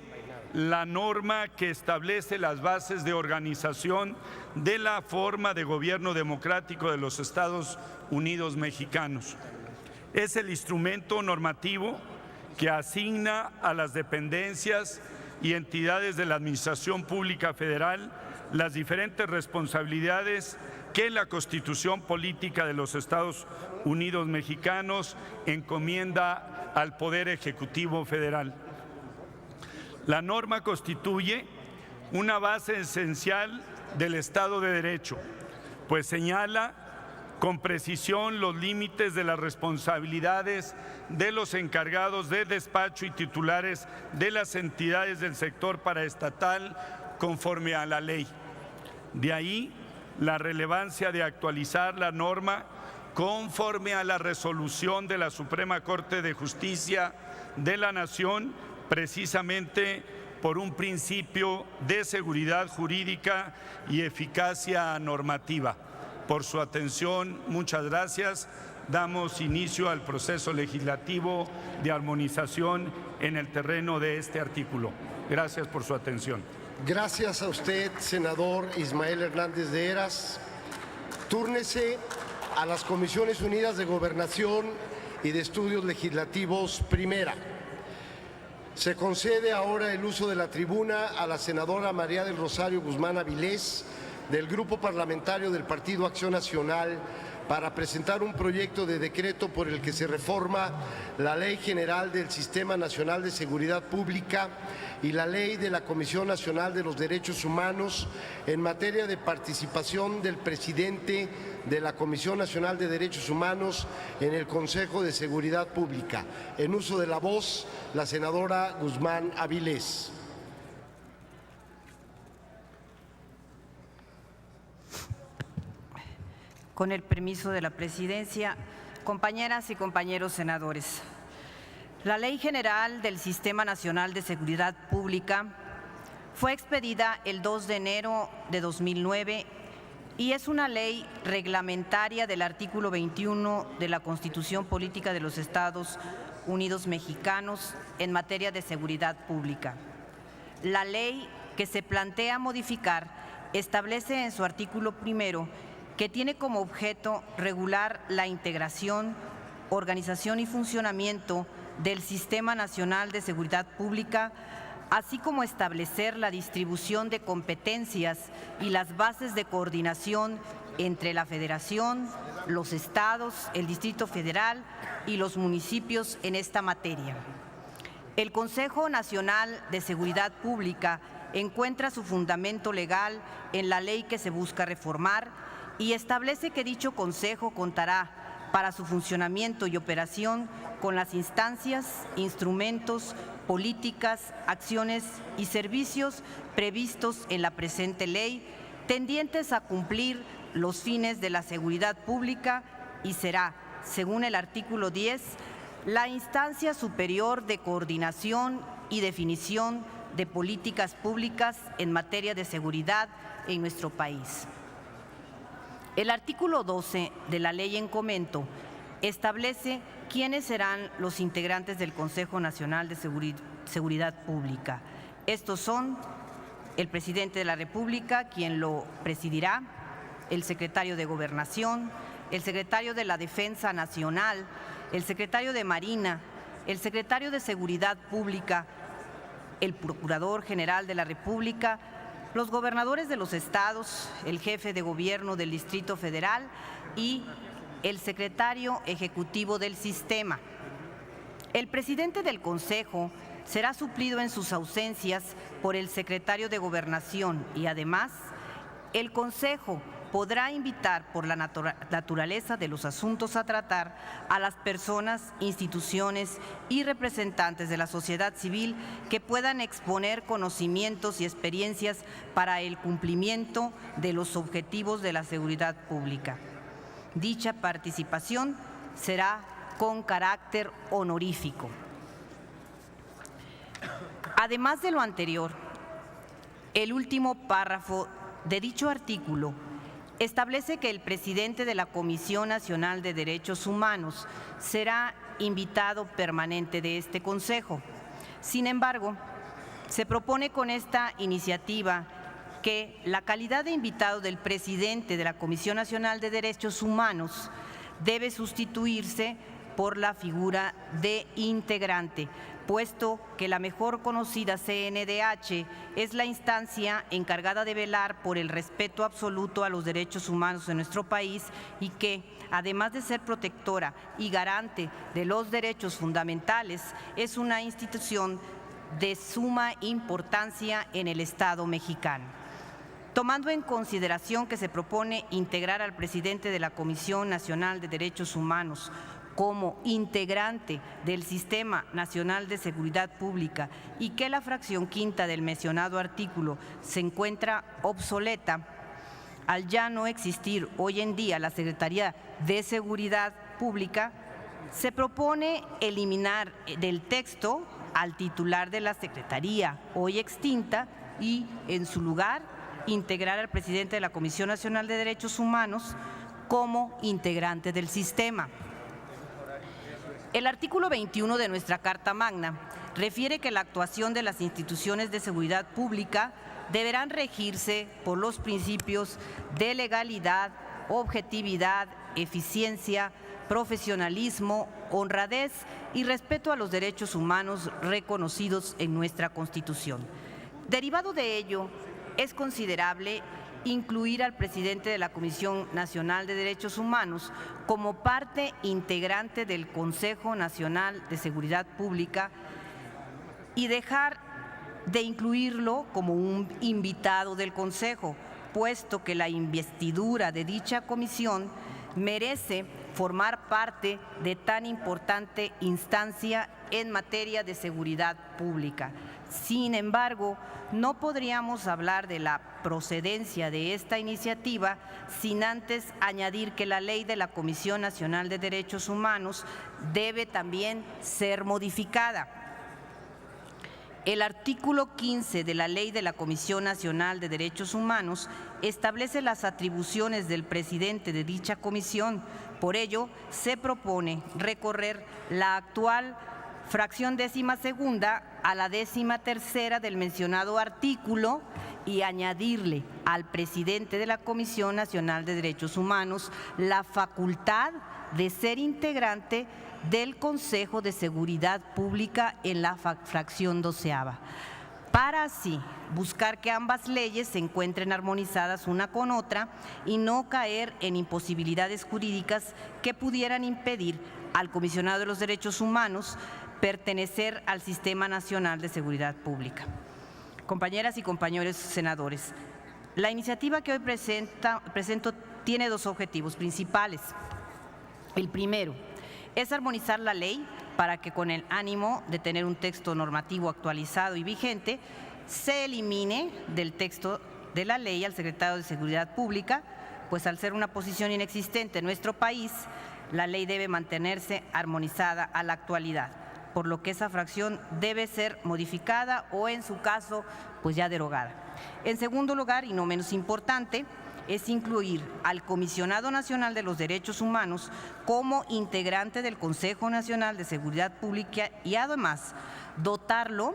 G: la norma que establece las bases de organización de la forma de gobierno democrático de los Estados Unidos mexicanos. Es el instrumento normativo que asigna a las dependencias y entidades de la Administración Pública Federal las diferentes responsabilidades que la Constitución Política de los Estados Unidos mexicanos encomienda al Poder Ejecutivo Federal. La norma constituye una base esencial del Estado de Derecho, pues señala con precisión los límites de las responsabilidades de los encargados de despacho y titulares de las entidades del sector paraestatal conforme a la ley. De ahí la relevancia de actualizar la norma conforme a la resolución de la Suprema Corte de Justicia de la Nación, precisamente por un principio de seguridad jurídica y eficacia normativa. Por su atención, muchas gracias. Damos inicio al proceso legislativo de armonización en el terreno de este artículo. Gracias por su atención.
B: Gracias a usted, senador Ismael Hernández de Heras. Túrnese a las Comisiones Unidas de Gobernación y de Estudios Legislativos Primera. Se concede ahora el uso de la tribuna a la senadora María del Rosario Guzmán Avilés, del Grupo Parlamentario del Partido Acción Nacional, para presentar un proyecto de decreto por el que se reforma la Ley General del Sistema Nacional de Seguridad Pública y la Ley de la Comisión Nacional de los Derechos Humanos en materia de participación del presidente de la Comisión Nacional de Derechos Humanos en el Consejo de Seguridad Pública. En uso de la voz, la senadora Guzmán Avilés.
J: Con el permiso de la presidencia, compañeras y compañeros senadores, la Ley General del Sistema Nacional de Seguridad Pública fue expedida el 2 de enero de 2009 y es una ley reglamentaria del artículo 21 de la Constitución Política de los Estados Unidos Mexicanos en materia de seguridad pública. La ley que se plantea modificar establece en su artículo primero que tiene como objeto regular la integración, organización y funcionamiento del Sistema Nacional de Seguridad Pública, así como establecer la distribución de competencias y las bases de coordinación entre la Federación, los estados, el Distrito Federal y los municipios en esta materia. El Consejo Nacional de Seguridad Pública encuentra su fundamento legal en la ley que se busca reformar y establece que dicho Consejo contará para su funcionamiento y operación con las instancias, instrumentos, políticas, acciones y servicios previstos en la presente ley, tendientes a cumplir los fines de la seguridad pública y será, según el artículo 10, la instancia superior de coordinación y definición de políticas públicas en materia de seguridad en nuestro país. El artículo 12 de la ley en comento establece quiénes serán los integrantes del Consejo Nacional de Seguridad Pública. Estos son el presidente de la República, quien lo presidirá, el secretario de Gobernación, el secretario de la Defensa Nacional, el secretario de Marina, el secretario de Seguridad Pública, el Procurador General de la República, los gobernadores de los estados, el jefe de gobierno del Distrito Federal y el secretario ejecutivo del sistema. El presidente del Consejo será suplido en sus ausencias por el secretario de Gobernación y además el Consejo podrá invitar por la naturaleza de los asuntos a tratar a las personas, instituciones y representantes de la sociedad civil que puedan exponer conocimientos y experiencias para el cumplimiento de los objetivos de la seguridad pública. Dicha participación será con carácter honorífico. Además de lo anterior, el último párrafo de dicho artículo establece que el presidente de la Comisión Nacional de Derechos Humanos será invitado permanente de este Consejo. Sin embargo, se propone con esta iniciativa que la calidad de invitado del presidente de la Comisión Nacional de Derechos Humanos debe sustituirse por la figura de integrante, puesto que la mejor conocida CNDH es la instancia encargada de velar por el respeto absoluto a los derechos humanos en nuestro país y que, además de ser protectora y garante de los derechos fundamentales, es una institución de suma importancia en el Estado mexicano. Tomando en consideración que se propone integrar al presidente de la Comisión Nacional de Derechos Humanos como integrante del Sistema Nacional de Seguridad Pública y que la fracción quinta del mencionado artículo se encuentra obsoleta, al ya no existir hoy en día la Secretaría de Seguridad Pública, se propone eliminar del texto al titular de la Secretaría, hoy extinta, y en su lugar integrar al presidente de la Comisión Nacional de Derechos Humanos como integrante del sistema. El artículo 21 de nuestra Carta Magna refiere que la actuación de las instituciones de seguridad pública deberán regirse por los principios de legalidad, objetividad, eficiencia, profesionalismo, honradez y respeto a los derechos humanos reconocidos en nuestra Constitución. Derivado de ello, es considerable incluir al presidente de la Comisión Nacional de Derechos Humanos como parte integrante del Consejo Nacional de Seguridad Pública y dejar de incluirlo como un invitado del Consejo, puesto que la investidura de dicha comisión merece formar parte de tan importante instancia en materia de seguridad pública. Sin embargo, no podríamos hablar de la procedencia de esta iniciativa sin antes añadir que la ley de la Comisión Nacional de Derechos Humanos debe también ser modificada. El artículo 15 de la Ley de la Comisión Nacional de Derechos Humanos establece las atribuciones del presidente de dicha comisión. Por ello, se propone recorrer la actual fracción 12ª a la 13ª del mencionado artículo y añadirle al presidente de la Comisión Nacional de Derechos Humanos la facultad de ser integrante del Consejo de Seguridad Pública en la fracción 12ª, para así buscar que ambas leyes se encuentren armonizadas una con otra y no caer en imposibilidades jurídicas que pudieran impedir al comisionado de los derechos humanos pertenecer al Sistema Nacional de Seguridad Pública. Compañeras y compañeros senadores, la iniciativa que hoy presento tiene dos objetivos principales. El primero es armonizar la ley para que, con el ánimo de tener un texto normativo actualizado y vigente, se elimine del texto de la ley al secretario de Seguridad Pública, pues al ser una posición inexistente en nuestro país, la ley debe mantenerse armonizada a la actualidad, por lo que esa fracción debe ser modificada o, en su caso, pues ya derogada. En segundo lugar, y no menos importante, es incluir al Comisionado Nacional de los Derechos Humanos como integrante del Consejo Nacional de Seguridad Pública y además dotarlo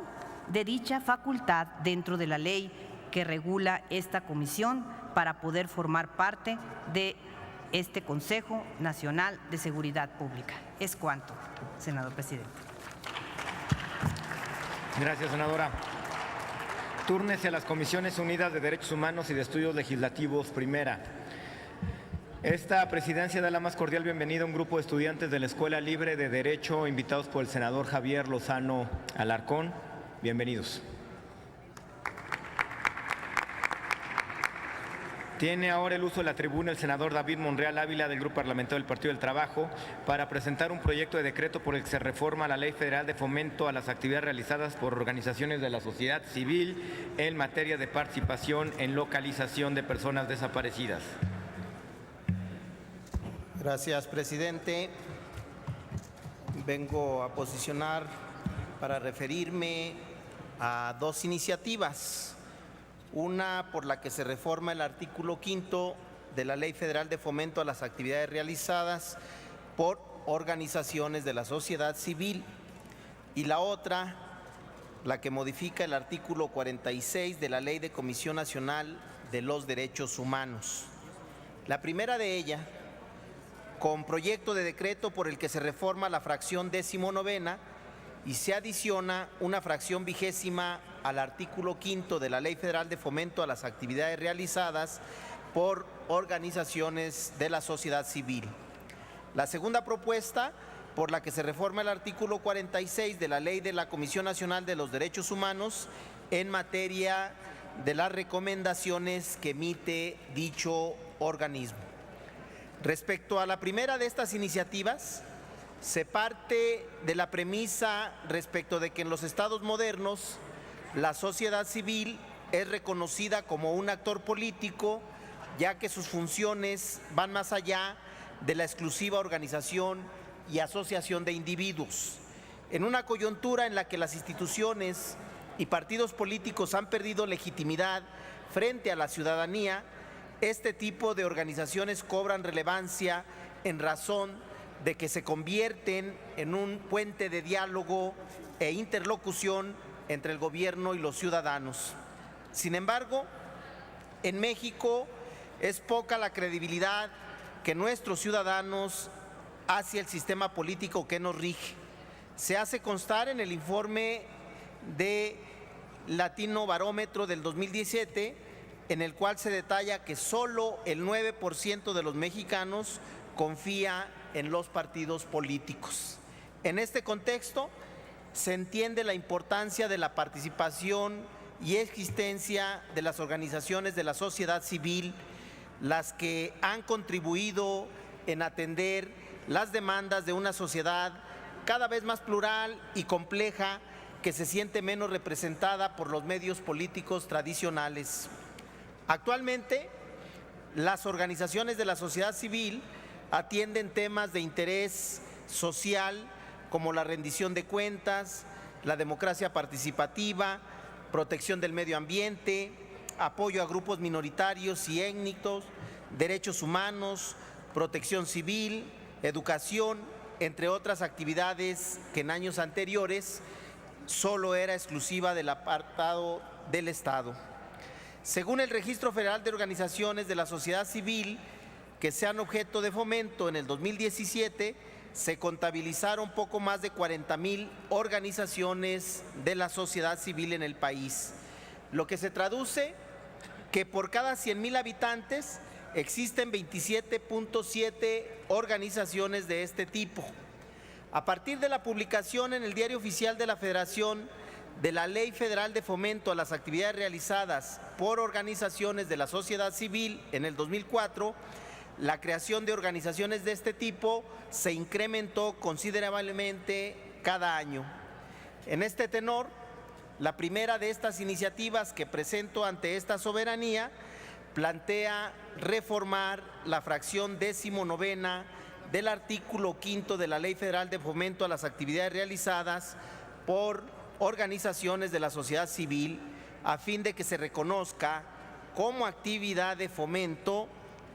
J: de dicha facultad dentro de la ley que regula esta comisión para poder formar parte de este Consejo Nacional de Seguridad Pública. Es cuanto, senador presidente.
K: Gracias, senadora. Túrnese a las Comisiones Unidas de Derechos Humanos y de Estudios Legislativos, primera. Esta presidencia da la más cordial bienvenida a un grupo de estudiantes de la Escuela Libre de Derecho, invitados por el senador Javier Lozano Alarcón. Bienvenidos. Tiene ahora el uso de la tribuna el senador David Monreal Ávila del Grupo Parlamentario del Partido del Trabajo para presentar un proyecto de decreto por el que se reforma la Ley Federal de Fomento a las actividades realizadas por organizaciones de la sociedad civil en materia de participación en localización de personas desaparecidas.
L: Gracias, presidente. Vengo a posicionar para referirme a dos iniciativas. Una por la que se reforma el artículo 5 de la Ley Federal de Fomento a las actividades realizadas por organizaciones de la sociedad civil, y la otra, la que modifica el artículo 46 de la Ley de Comisión Nacional de los Derechos Humanos. La primera de ellas, con proyecto de decreto por el que se reforma la fracción 19ª y se adiciona una fracción 20ª al artículo 5 de la Ley Federal de Fomento a las actividades realizadas por organizaciones de la sociedad civil. La segunda propuesta, por la que se reforma el artículo 46 de la Ley de la Comisión Nacional de los Derechos Humanos en materia de las recomendaciones que emite dicho organismo. Respecto a la primera de estas iniciativas, se parte de la premisa respecto de que en los estados modernos la sociedad civil es reconocida como un actor político, ya que sus funciones van más allá de la exclusiva organización y asociación de individuos. En una coyuntura en la que las instituciones y partidos políticos han perdido legitimidad frente a la ciudadanía, este tipo de organizaciones cobran relevancia en razón de que se convierten en un puente de diálogo e interlocución entre el gobierno y los ciudadanos. Sin embargo, en México es poca la credibilidad que nuestros ciudadanos hacia el sistema político que nos rige. Se hace constar en el informe de Latino Barómetro del 2017, en el cual se detalla que solo el 9% de los mexicanos confía en los partidos políticos. En este contexto, se entiende la importancia de la participación y existencia de las organizaciones de la sociedad civil, las que han contribuido en atender las demandas de una sociedad cada vez más plural y compleja que se siente menos representada por los medios políticos tradicionales. Actualmente, las organizaciones de la sociedad civil atienden temas de interés social como la rendición de cuentas, la democracia participativa, protección del medio ambiente, apoyo a grupos minoritarios y étnicos, derechos humanos, protección civil, educación, entre otras actividades que en años anteriores solo era exclusiva del apartado del Estado. Según el Registro Federal de Organizaciones de la Sociedad Civil que sean objeto de fomento, en el 2017 se contabilizaron poco más de 40,000 organizaciones de la sociedad civil en el país, lo que se traduce que por cada 100,000 habitantes existen 27.7 organizaciones de este tipo. A partir de la publicación en el Diario Oficial de la Federación de la Ley Federal de Fomento a las actividades realizadas por organizaciones de la sociedad civil en el 2004, la creación de organizaciones de este tipo se incrementó considerablemente cada año. En este tenor, la primera de estas iniciativas que presento ante esta soberanía plantea reformar la fracción 19ª del artículo 5 de la Ley Federal de Fomento a las actividades realizadas por organizaciones de la sociedad civil, a fin de que se reconozca como actividad de fomento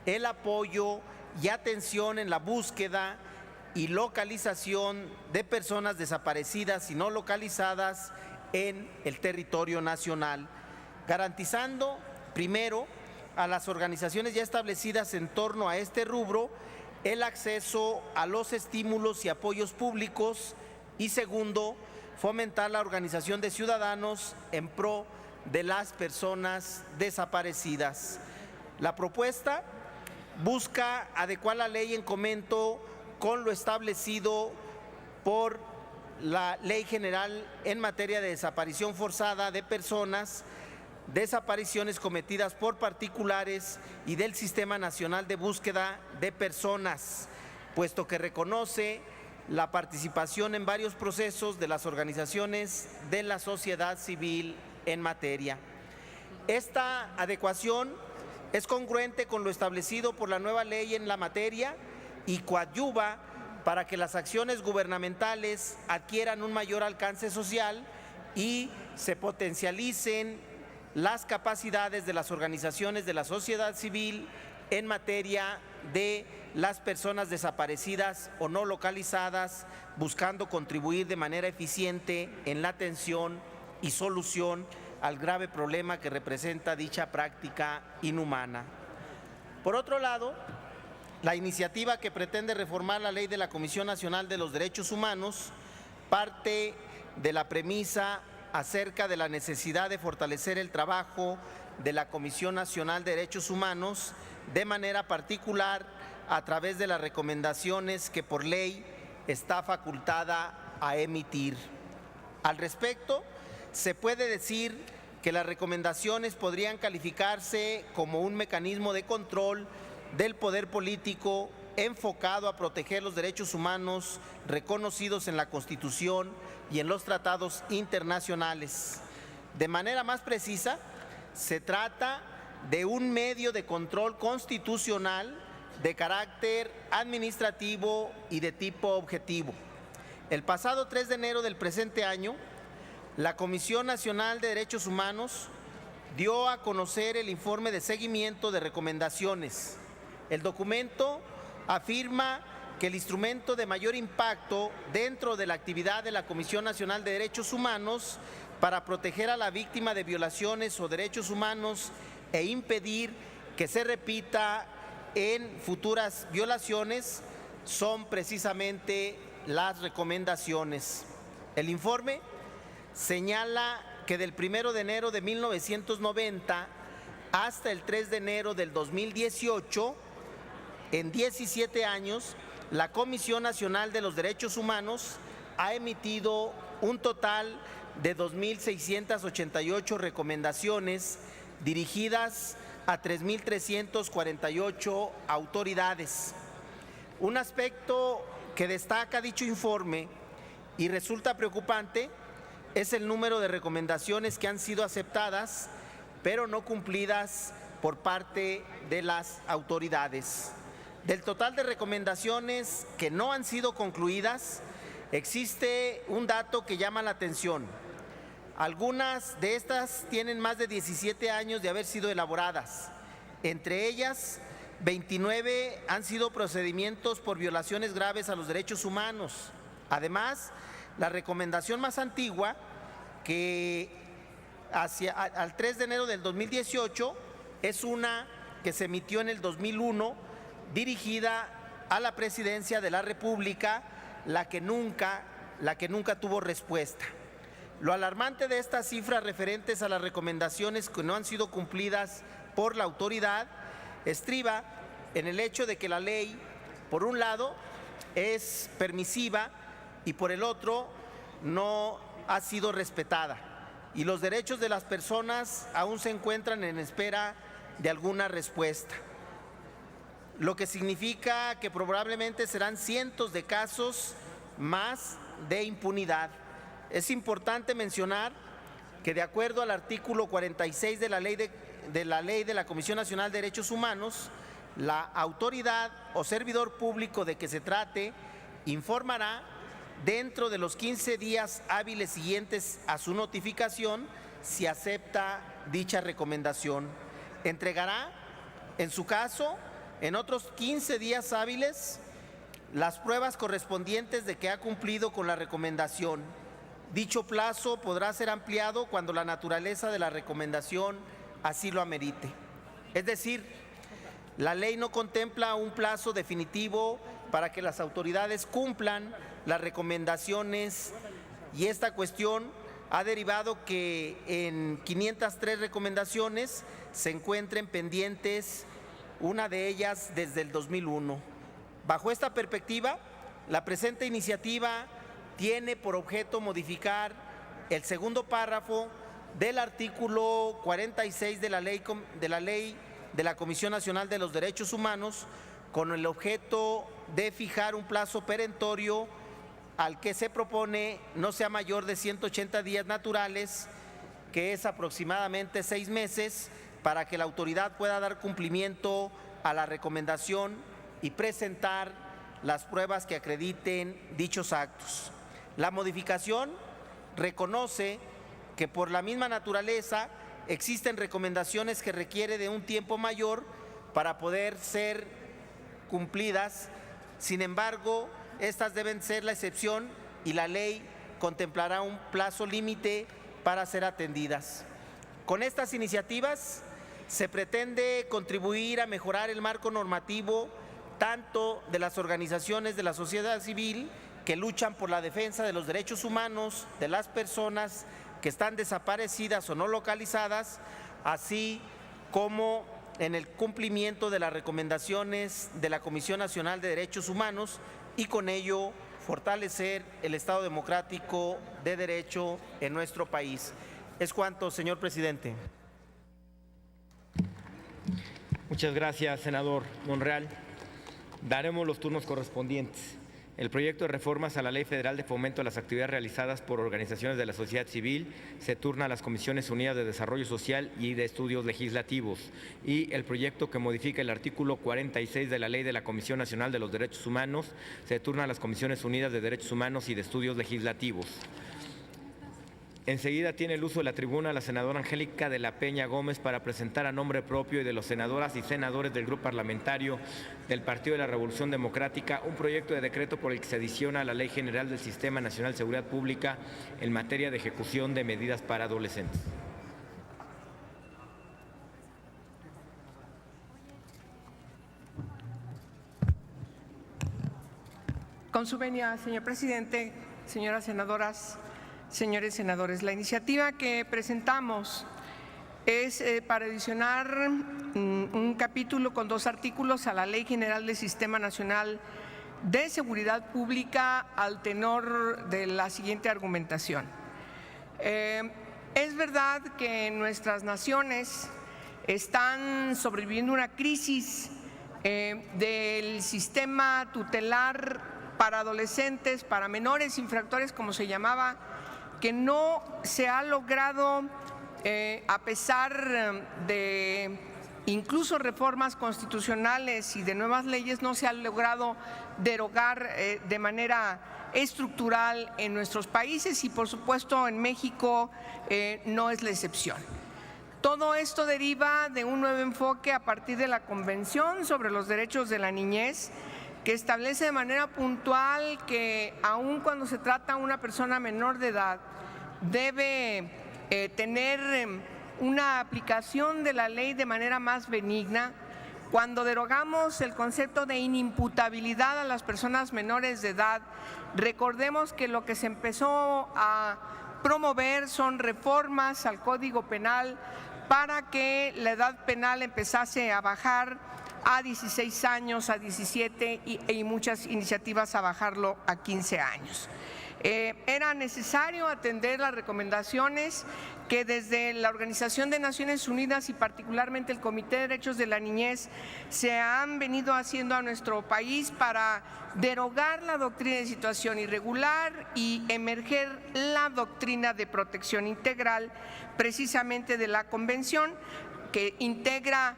L: el apoyo y atención en la búsqueda y localización de personas desaparecidas y no localizadas en el territorio nacional, garantizando primero a las organizaciones ya establecidas en torno a este rubro el acceso a los estímulos y apoyos públicos, y segundo, fomentar la organización de ciudadanos en pro de las personas desaparecidas. La propuesta busca adecuar la ley en comento con lo establecido por la Ley General en materia de desaparición forzada de personas, desapariciones cometidas por particulares y del Sistema Nacional de Búsqueda de Personas, puesto que reconoce la participación en varios procesos de las organizaciones de la sociedad civil en materia. Esta adecuación es congruente con lo establecido por la nueva ley en la materia y coadyuva para que las acciones gubernamentales adquieran un mayor alcance social y se potencialicen las capacidades de las organizaciones de la sociedad civil en materia de las personas desaparecidas o no localizadas, buscando contribuir de manera eficiente en la atención y solución al grave problema que representa dicha práctica inhumana. Por otro lado, la iniciativa que pretende reformar la ley de la Comisión Nacional de los Derechos Humanos parte de la premisa acerca de la necesidad de fortalecer el trabajo de la Comisión Nacional de Derechos Humanos, de manera particular a través de las recomendaciones que por ley está facultada a emitir. Al respecto, se puede decir que las recomendaciones podrían calificarse como un mecanismo de control del poder político enfocado a proteger los derechos humanos reconocidos en la Constitución y en los tratados internacionales. De manera más precisa, se trata de un medio de control constitucional de carácter administrativo y de tipo objetivo. El pasado 3 de enero del presente año, la Comisión Nacional de Derechos Humanos dio a conocer el informe de seguimiento de recomendaciones. El documento afirma que el instrumento de mayor impacto dentro de la actividad de la Comisión Nacional de Derechos Humanos para proteger a la víctima de violaciones o derechos humanos e impedir que se repita en futuras violaciones son precisamente las recomendaciones. El informe señala que del 1 de enero de 1990 hasta el 3 de enero del 2018, en 17 años, la Comisión Nacional de los Derechos Humanos ha emitido un total de 2.688 recomendaciones dirigidas a 3.348 autoridades. Un aspecto que destaca dicho informe y resulta preocupante es el número de recomendaciones que han sido aceptadas, pero no cumplidas por parte de las autoridades. Del total de recomendaciones que no han sido concluidas, existe un dato que llama la atención. Algunas de estas tienen más de 17 años de haber sido elaboradas. Entre ellas, 29 han sido procedimientos por violaciones graves a los derechos humanos. Además, la recomendación más antigua, que al 3 de enero del 2018, es una que se emitió en el 2001, dirigida a la Presidencia de la República, la que nunca tuvo respuesta. Lo alarmante de estas cifras referentes a las recomendaciones que no han sido cumplidas por la autoridad estriba en el hecho de que la ley, por un lado, es permisiva y por el otro no ha sido respetada, y los derechos de las personas aún se encuentran en espera de alguna respuesta, lo que significa que probablemente serán cientos de casos más de impunidad. Es importante mencionar que de acuerdo al artículo 46 de la ley de la Comisión Nacional de Derechos Humanos, la autoridad o servidor público de que se trate informará dentro de los 15 días hábiles siguientes a su notificación si acepta dicha recomendación. Entregará, en su caso, en otros 15 días hábiles, las pruebas correspondientes de que ha cumplido con la recomendación. Dicho plazo podrá ser ampliado cuando la naturaleza de la recomendación así lo amerite. Es decir, la ley no contempla un plazo definitivo para que las autoridades cumplan las recomendaciones, y esta cuestión ha derivado que en 503 recomendaciones se encuentren pendientes, una de ellas desde el 2001. Bajo esta perspectiva, la presente iniciativa tiene por objeto modificar el segundo párrafo del artículo 46 de la ley de la Comisión Nacional de los Derechos Humanos, con el objeto de fijar un plazo perentorio al que se propone no sea mayor de 180 días naturales, que es aproximadamente 6 meses, para que la autoridad pueda dar cumplimiento a la recomendación y presentar las pruebas que acrediten dichos actos. La modificación reconoce que por la misma naturaleza existen recomendaciones que requieren de un tiempo mayor para poder ser cumplidas. Sin embargo, estas deben ser la excepción y la ley contemplará un plazo límite para ser atendidas. Con estas iniciativas se pretende contribuir a mejorar el marco normativo tanto de las organizaciones de la sociedad civil que luchan por la defensa de los derechos humanos de las personas que están desaparecidas o no localizadas, así como en el cumplimiento de las recomendaciones de la Comisión Nacional de Derechos Humanos y con ello fortalecer el Estado democrático de derecho en nuestro país. Es cuanto, señor presidente.
K: Muchas gracias, senador Monreal. Daremos los turnos correspondientes. El proyecto de reformas a la Ley Federal de Fomento a las Actividades Realizadas por Organizaciones de la Sociedad Civil se turna a las Comisiones Unidas de Desarrollo Social y de Estudios Legislativos. Y el proyecto que modifica el artículo 46 de la Ley de la Comisión Nacional de los Derechos Humanos se turna a las Comisiones Unidas de Derechos Humanos y de Estudios Legislativos. Enseguida tiene el uso de la tribuna la senadora Angélica de la Peña Gómez para presentar a nombre propio y de los senadoras y senadores del Grupo Parlamentario del Partido de la Revolución Democrática un proyecto de decreto por el que se adiciona la Ley General del Sistema Nacional de Seguridad Pública en materia de ejecución de medidas para adolescentes.
M: Con su venia, señor presidente, señoras senadoras, señores senadores, la iniciativa que presentamos es para adicionar un capítulo con 2 artículos a la Ley General del Sistema Nacional de Seguridad Pública al tenor de la siguiente argumentación. Es verdad que nuestras naciones están sobreviviendo una crisis del sistema tutelar para adolescentes, para menores infractores, como se llamaba, que no se ha logrado, a pesar de incluso reformas constitucionales y de nuevas leyes, no se ha logrado derogar de manera estructural en nuestros países y, por supuesto, en México no es la excepción. Todo esto deriva de un nuevo enfoque a partir de la Convención sobre los Derechos de la Niñez, que establece de manera puntual que aun cuando se trata de una persona menor de edad, debe tener una aplicación de la ley de manera más benigna. Cuando derogamos el concepto de inimputabilidad a las personas menores de edad, recordemos que lo que se empezó a promover son reformas al Código Penal para que la edad penal empezase a bajar a 16 años, a 17 y muchas iniciativas a bajarlo a 15 años. Era necesario atender las recomendaciones que desde la Organización de Naciones Unidas y particularmente el Comité de Derechos de la Niñez se han venido haciendo a nuestro país para derogar la doctrina de situación irregular y emerger la doctrina de protección integral, precisamente de la Convención, que integra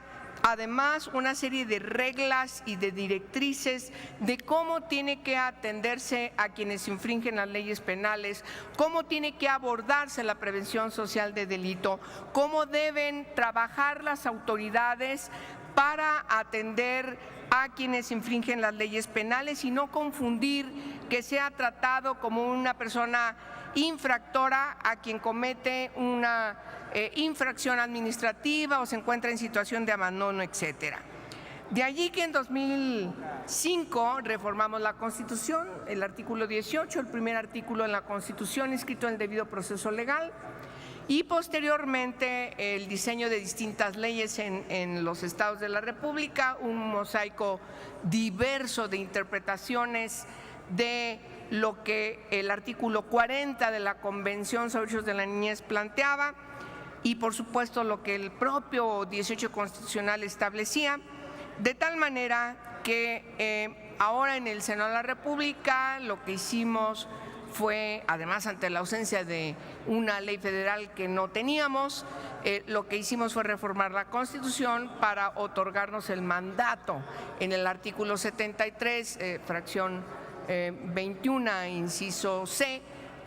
M: además una serie de reglas y de directrices de cómo tiene que atenderse a quienes infringen las leyes penales, cómo tiene que abordarse la prevención social de delito, cómo deben trabajar las autoridades para atender a quienes infringen las leyes penales y no confundir que sea tratado como una persona infractora a quien comete una infracción administrativa o se encuentra en situación de abandono, etcétera. De allí que en 2005 reformamos la Constitución, el artículo 18, el primer artículo en la Constitución inscrito en el debido proceso legal, y posteriormente el diseño de distintas leyes en los estados de la República, un mosaico diverso de interpretaciones de lo que el artículo 40 de la Convención sobre Derechos de la Niñez planteaba, y por supuesto lo que el propio 18 constitucional establecía, de tal manera que ahora en el Senado de la República lo que hicimos fue, además ante la ausencia de una ley federal que no teníamos, lo que hicimos fue reformar la Constitución para otorgarnos el mandato en el artículo 73, fracción 21, inciso C,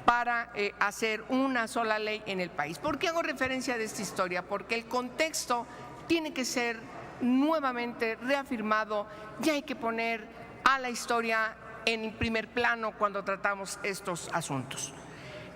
M: para hacer una sola ley en el país. ¿Por qué hago referencia a esta historia? Porque el contexto tiene que ser nuevamente reafirmado y hay que poner a la historia en primer plano cuando tratamos estos asuntos.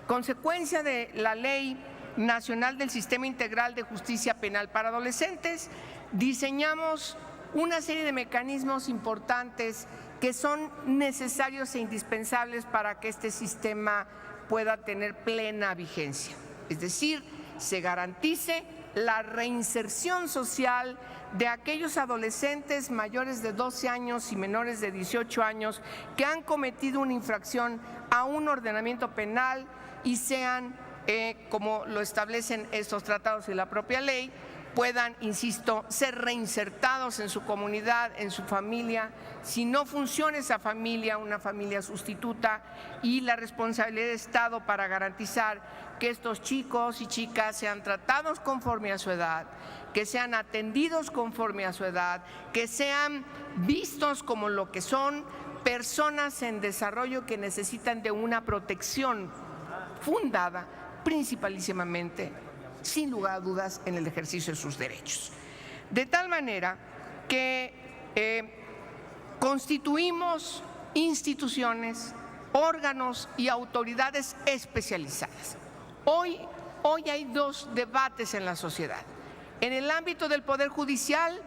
M: Consecuencia de la Ley Nacional del Sistema Integral de Justicia Penal para Adolescentes, diseñamos una serie de mecanismos importantes que son necesarios e indispensables para que este sistema pueda tener plena vigencia. Es decir, se garantice la reinserción social de aquellos adolescentes mayores de 12 años y menores de 18 años que han cometido una infracción a un ordenamiento penal y sean, como lo establecen estos tratados y la propia ley, puedan, insisto, ser reinsertados en su comunidad, en su familia, si no funciona esa familia, una familia sustituta, y la responsabilidad del Estado para garantizar que estos chicos y chicas sean tratados conforme a su edad, que sean atendidos conforme a su edad, que sean vistos como lo que son, personas en desarrollo que necesitan de una protección fundada principalísimamente, sin lugar a dudas, en el ejercicio de sus derechos. De tal manera que constituimos instituciones, órganos y autoridades especializadas. Hoy hay dos debates en la sociedad. En el ámbito del Poder Judicial,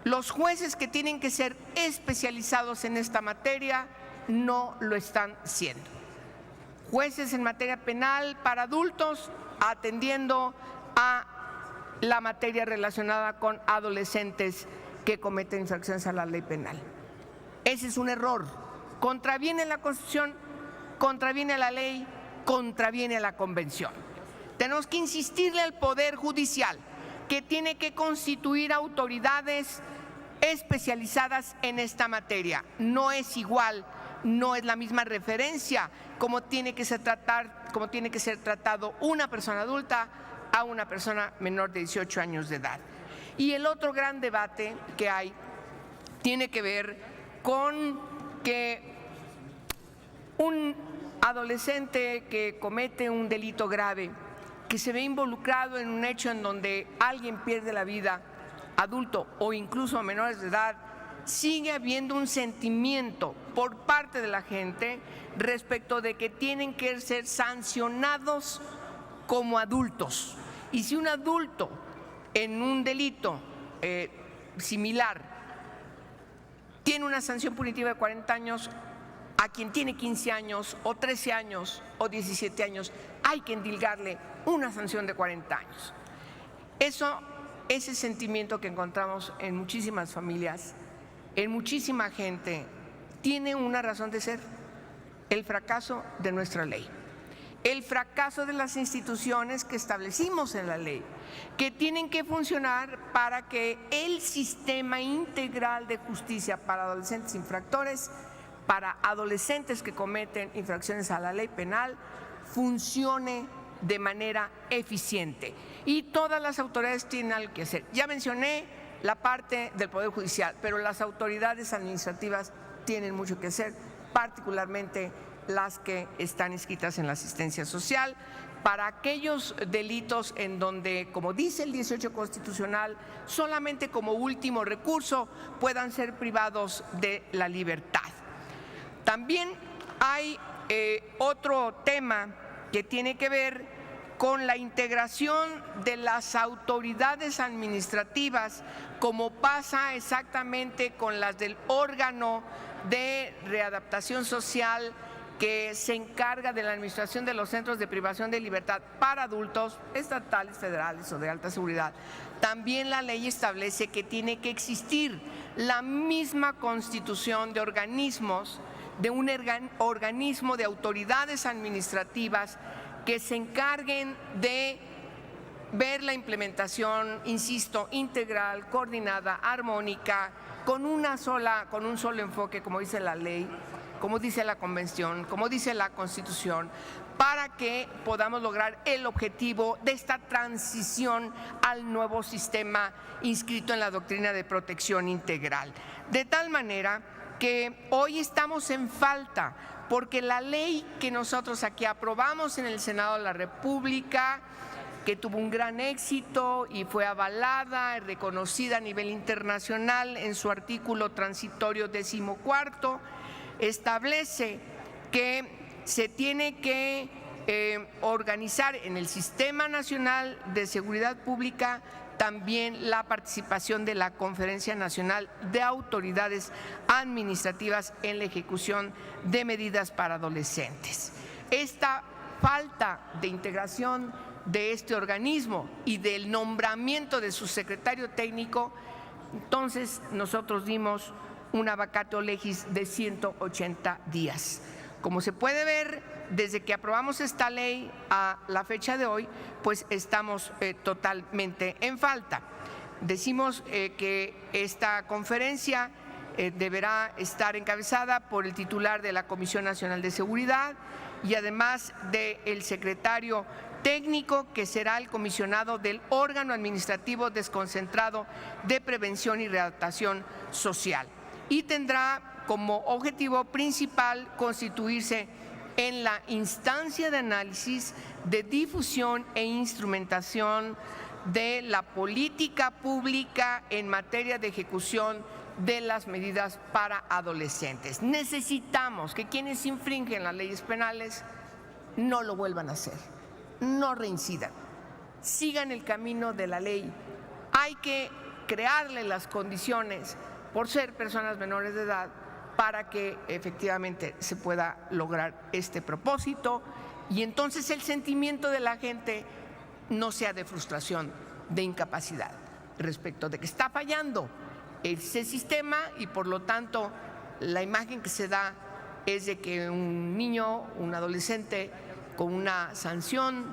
M: los jueces que tienen que ser especializados en esta materia no lo están siendo. Jueces en materia penal para adultos atendiendo a la materia relacionada con adolescentes que cometen infracciones a la ley penal. Ese es un error. Contraviene la Constitución, contraviene la ley, contraviene la Convención. Tenemos que insistirle al Poder Judicial que tiene que constituir autoridades especializadas en esta materia. No es igual, no es la misma referencia como tiene que ser tratado una persona adulta a una persona menor de 18 años de edad. Y el otro gran debate que hay tiene que ver con que un adolescente que comete un delito grave, que se ve involucrado en un hecho en donde alguien pierde la vida, adulto o incluso menores de edad, sigue habiendo un sentimiento por parte de la gente respecto de que tienen que ser sancionados como adultos. Y si un adulto en un delito similar tiene una sanción punitiva de 40 años, a quien tiene 15 años o 13 años o 17 años hay que endilgarle una sanción de 40 años. Ese sentimiento que encontramos en muchísimas familias, en muchísima gente, tiene una razón de ser: el fracaso de nuestra ley, el fracaso de las instituciones que establecimos en la ley, que tienen que funcionar para que el sistema integral de justicia para adolescentes infractores, para adolescentes que cometen infracciones a la ley penal, funcione de manera eficiente. Y todas las autoridades tienen algo que hacer. Ya mencioné la parte del Poder Judicial, pero las autoridades administrativas tienen mucho que hacer, particularmente las que están inscritas en la asistencia social, para aquellos delitos en donde, como dice el 18 constitucional, solamente como último recurso puedan ser privados de la libertad. También hay otro tema que tiene que ver con la integración de las autoridades administrativas, como pasa exactamente con las del órgano de readaptación social que se encarga de la administración de los centros de privación de libertad para adultos, estatales, federales o de alta seguridad. También la ley establece que tiene que existir la misma constitución de organismos, de un organismo de autoridades administrativas que se encarguen de ver la implementación, insisto, integral, coordinada, armónica, con un solo enfoque, como dice la ley, como dice la Convención, como dice la Constitución, para que podamos lograr el objetivo de esta transición al nuevo sistema inscrito en la doctrina de protección integral. De tal manera que hoy estamos en falta, porque la ley que nosotros aquí aprobamos en el Senado de la República, que tuvo un gran éxito y fue avalada y reconocida a nivel internacional en su artículo transitorio 14º, establece que se tiene que organizar en el Sistema Nacional de Seguridad Pública también la participación de la Conferencia Nacional de Autoridades Administrativas en la ejecución de medidas para adolescentes. Esta falta de integración de este organismo y del nombramiento de su secretario técnico, entonces nosotros dimos una vacatio legis de 180 días. Como se puede ver, desde que aprobamos esta ley a la fecha de hoy, pues estamos totalmente en falta. Decimos que esta conferencia deberá estar encabezada por el titular de la Comisión Nacional de Seguridad y además del secretario técnico, que será el comisionado del órgano administrativo desconcentrado de prevención y readaptación social, y tendrá como objetivo principal constituirse en la instancia de análisis, de difusión e instrumentación de la política pública en materia de ejecución de las medidas para adolescentes. Necesitamos que quienes infringen las leyes penales no lo vuelvan a hacer, no reincidan, sigan el camino de la ley. Hay que crearle las condiciones por ser personas menores de edad para que efectivamente se pueda lograr este propósito, y entonces el sentimiento de la gente no sea de frustración, de incapacidad, respecto de que está fallando ese sistema, y por lo tanto la imagen que se da es de que un niño, un adolescente con una sanción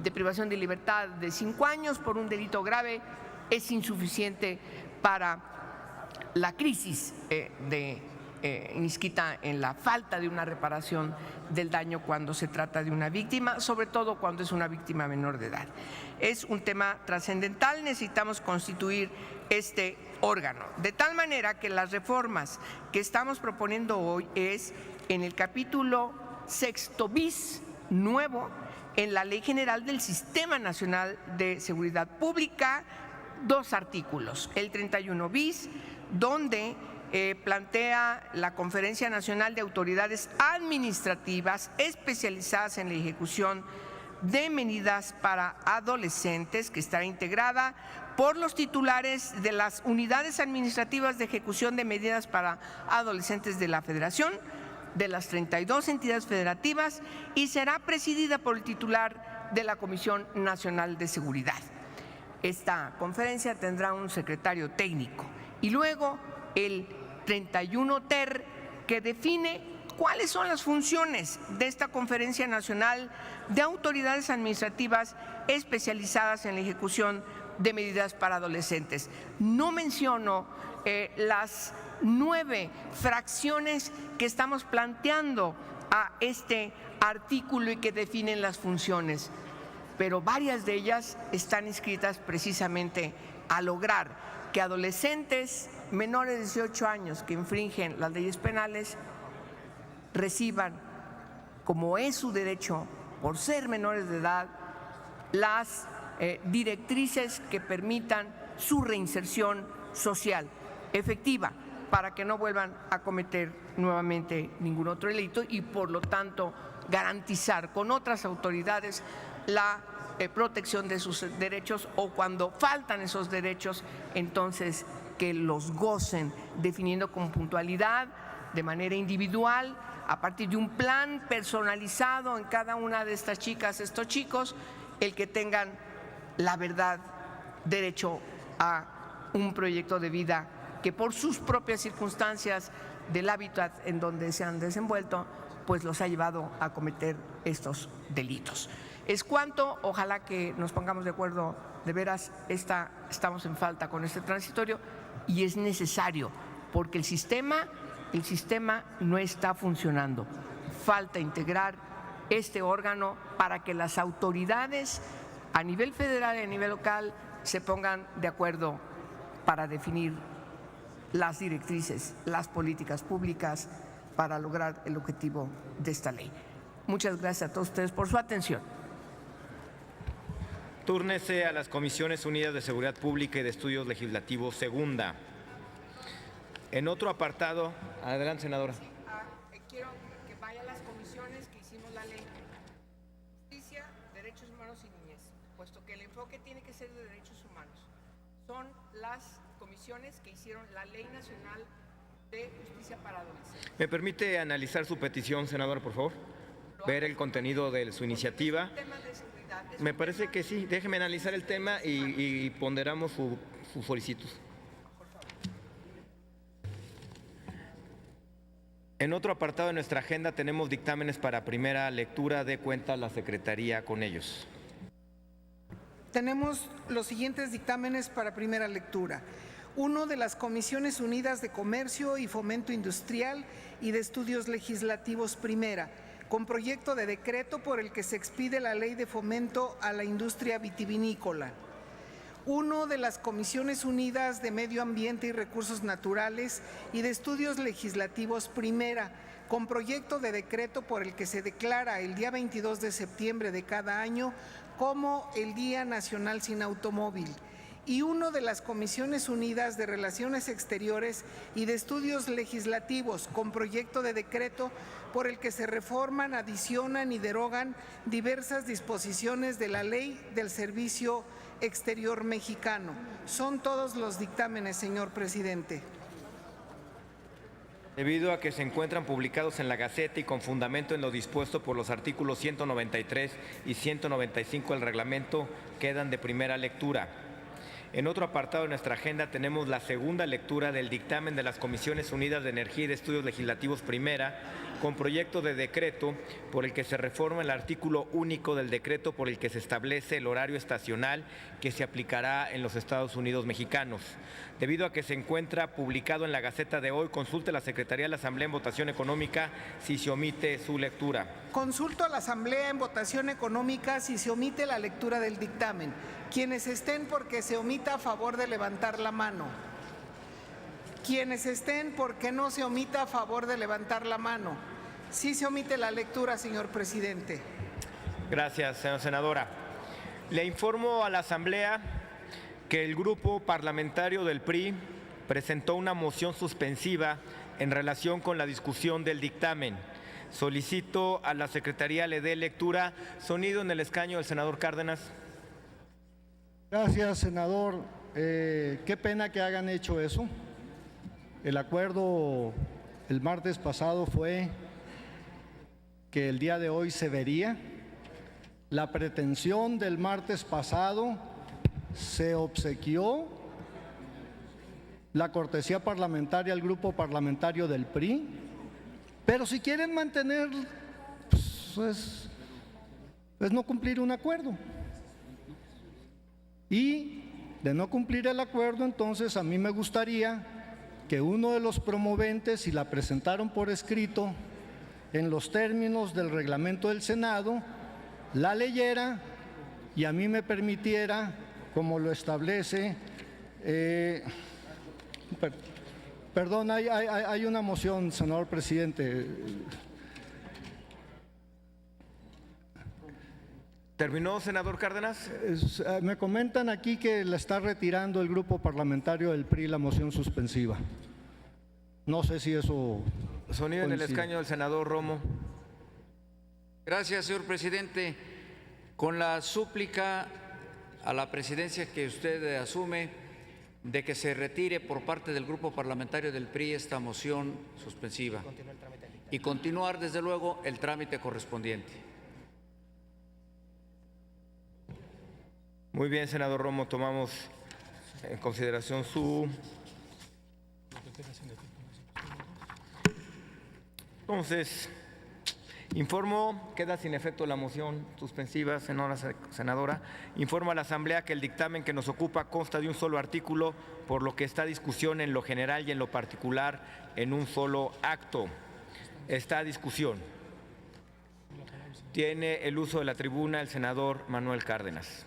M: de privación de libertad de 5 años por un delito grave es insuficiente para la crisis inscrita en la falta de una reparación del daño cuando se trata de una víctima, sobre todo cuando es una víctima menor de edad. Es un tema trascendental, necesitamos constituir este órgano, de tal manera que las reformas que estamos proponiendo hoy es en el capítulo 6º bis nuevo en la Ley General del Sistema Nacional de Seguridad Pública, 2 artículos, el 31 bis, donde plantea la Conferencia Nacional de Autoridades Administrativas especializadas en la ejecución de medidas para adolescentes, que estará integrada por los titulares de las unidades administrativas de ejecución de medidas para adolescentes de la Federación, de las 32 entidades federativas, y será presidida por el titular de la Comisión Nacional de Seguridad. Esta conferencia tendrá un secretario técnico y luego el 31 ter, que define cuáles son las funciones de esta Conferencia Nacional de Autoridades Administrativas especializadas en la ejecución de medidas para adolescentes. No menciono las 9 fracciones que estamos planteando a este artículo y que definen las funciones, pero varias de ellas están inscritas precisamente a lograr que adolescentes menores de 18 años que infringen las leyes penales reciban, como es su derecho por ser menores de edad, las directrices que permitan su reinserción social efectiva, para que no vuelvan a cometer nuevamente ningún otro delito, y por lo tanto garantizar con otras autoridades la protección de sus derechos, o cuando faltan esos derechos, entonces que los gocen, definiendo con puntualidad, de manera individual, a partir de un plan personalizado en cada una de estas chicas, estos chicos, el que tengan la verdad, derecho a un proyecto de vida que por sus propias circunstancias del hábitat en donde se han desenvuelto, pues los ha llevado a cometer estos delitos. es cuánto. Ojalá que nos pongamos de acuerdo, de veras, estamos en falta con este transitorio y es necesario porque el sistema no está funcionando. Falta integrar este órgano para que las autoridades a nivel federal y a nivel local se pongan de acuerdo para definir las directrices, las políticas públicas para lograr el objetivo de esta ley. Muchas gracias a todos ustedes por su atención.
K: Túrnese a las Comisiones Unidas de Seguridad Pública y de Estudios Legislativos, segunda. En otro apartado, adelante, senadora.
M: Quiero que vaya a las comisiones que hicimos la ley. Justicia, Derechos Humanos y Niñez, puesto que el enfoque tiene que ser de derechos humanos. Son las comisiones que hicieron la Ley Nacional de Justicia para Adolescentes.
K: ¿Me permite analizar su petición, senadora, por favor? Ver el contenido de su iniciativa. Me parece que sí. Déjeme analizar el tema y ponderamos su solicitud. En otro apartado de nuestra agenda tenemos dictámenes para primera lectura. De cuenta la Secretaría con ellos.
N: Tenemos los siguientes dictámenes para primera lectura. Uno de las Comisiones Unidas de Comercio y Fomento Industrial y de Estudios Legislativos primera, con proyecto de decreto por el que se expide la Ley de Fomento a la Industria Vitivinícola. Uno de las Comisiones Unidas de Medio Ambiente y Recursos Naturales y de Estudios Legislativos primera, con proyecto de decreto por el que se declara el día 22 de septiembre de cada año como el Día Nacional sin Automóvil. Y uno de las Comisiones Unidas de Relaciones Exteriores y de Estudios Legislativos, con proyecto de decreto por el que se reforman, adicionan y derogan diversas disposiciones de la Ley del Servicio Exterior Mexicano. Son todos los dictámenes, señor presidente.
K: Debido a que se encuentran publicados en la Gaceta y con fundamento en lo dispuesto por los artículos 193 y 195 del reglamento, quedan de primera lectura. En otro apartado de nuestra agenda tenemos la segunda lectura del dictamen de las Comisiones Unidas de Energía y de Estudios Legislativos primera, con proyecto de decreto por el que se reforma el artículo único del decreto por el que se establece el horario estacional que se aplicará en los Estados Unidos mexicanos. Debido a que se encuentra publicado en la Gaceta de hoy, consulte a la Secretaría de la Asamblea en votación económica si se omite su lectura.
N: Consulto a la Asamblea en votación económica si se omite la lectura del dictamen. Quienes estén porque se omita, a favor de levantar la mano. Quienes estén porque no se omita, a favor de levantar la mano. Sí se omite la lectura, señor presidente.
K: Gracias, señora senadora. Le informo a la Asamblea que el Grupo Parlamentario del PRI presentó una moción suspensiva en relación con la discusión del dictamen. Solicito a la Secretaría le dé lectura. Sonido en el escaño del senador Cárdenas.
O: Gracias, senador. Qué pena que hayan hecho eso. El acuerdo el martes pasado fue que el día de hoy se vería. La pretensión del martes pasado se obsequió la cortesía parlamentaria al grupo parlamentario del PRI, pero si quieren mantener, pues es no cumplir un acuerdo. Y de no cumplir el acuerdo, entonces a mí me gustaría que uno de los promoventes, si la presentaron por escrito, en los términos del reglamento del Senado, la leyera y a mí me permitiera, como lo establece, perdón, hay una moción, senador presidente.
K: ¿Terminó, senador Cárdenas?
O: Me comentan aquí que la está retirando el grupo parlamentario del PRI la moción suspensiva. No sé si eso...
K: Sonido en el escaño del senador Romo.
P: Gracias, señor presidente. Con la súplica a la presidencia que usted asume de que se retire por parte del grupo parlamentario del PRI esta moción suspensiva y continuar, desde luego, el trámite correspondiente.
K: Muy bien, senador Romo, tomamos en consideración su... Entonces, Informo, queda sin efecto la moción suspensiva, senadora. Informo a la Asamblea que el dictamen que nos ocupa consta de un solo artículo, por lo que está discusión en lo general y en lo particular en un solo acto. Está discusión. Tiene el uso de la tribuna el senador Manuel Cárdenas.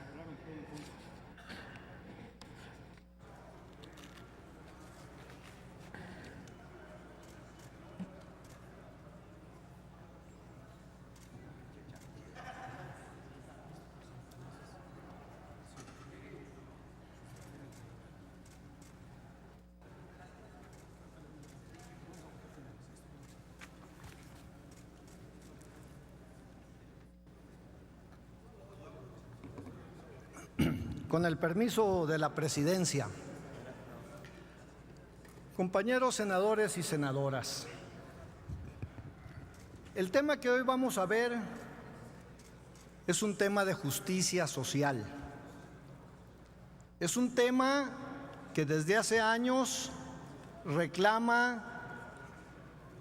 O: Con el permiso de la presidencia, compañeros senadores y senadoras, el tema que hoy vamos a ver es un tema de justicia social. Es un tema que desde hace años reclama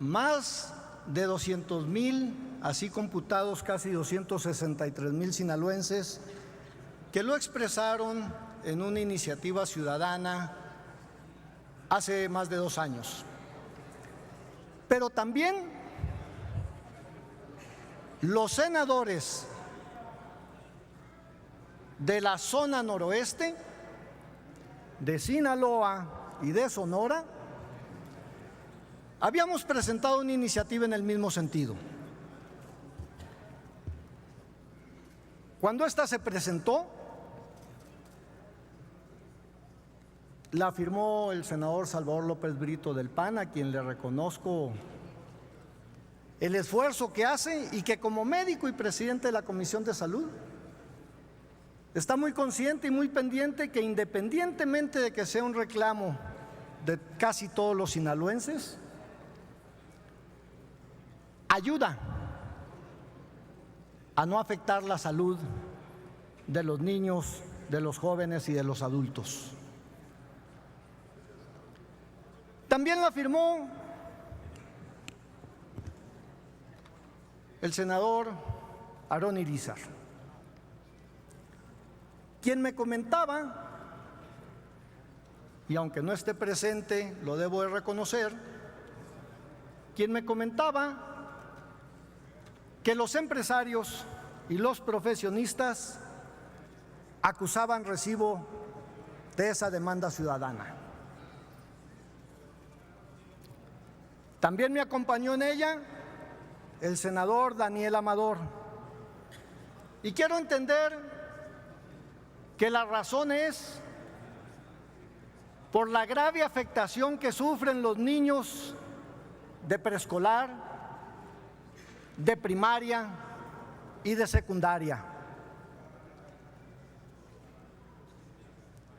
O: más de 200,000, así computados casi 263,000 sinaloenses, que lo expresaron en una iniciativa ciudadana hace más de 2 años. Pero también los senadores de la zona noroeste, de Sinaloa y de Sonora, habíamos presentado una iniciativa en el mismo sentido. Cuando esta se presentó, la firmó el senador Salvador López Brito del PAN, a quien le reconozco el esfuerzo que hace y que como médico y presidente de la Comisión de Salud está muy consciente y muy pendiente que independientemente de que sea un reclamo de casi todos los sinaloenses, ayuda a no afectar la salud de los niños, de los jóvenes y de los adultos. También la firmó el senador Aarón Irizar, quien me comentaba, y aunque no esté presente, lo debo de reconocer, quien me comentaba que los empresarios y los profesionistas acusaban recibo de esa demanda ciudadana. También me acompañó en ella el senador Daniel Amador. Y quiero entender que la razón es por la grave afectación que sufren los niños de preescolar, de primaria y de secundaria.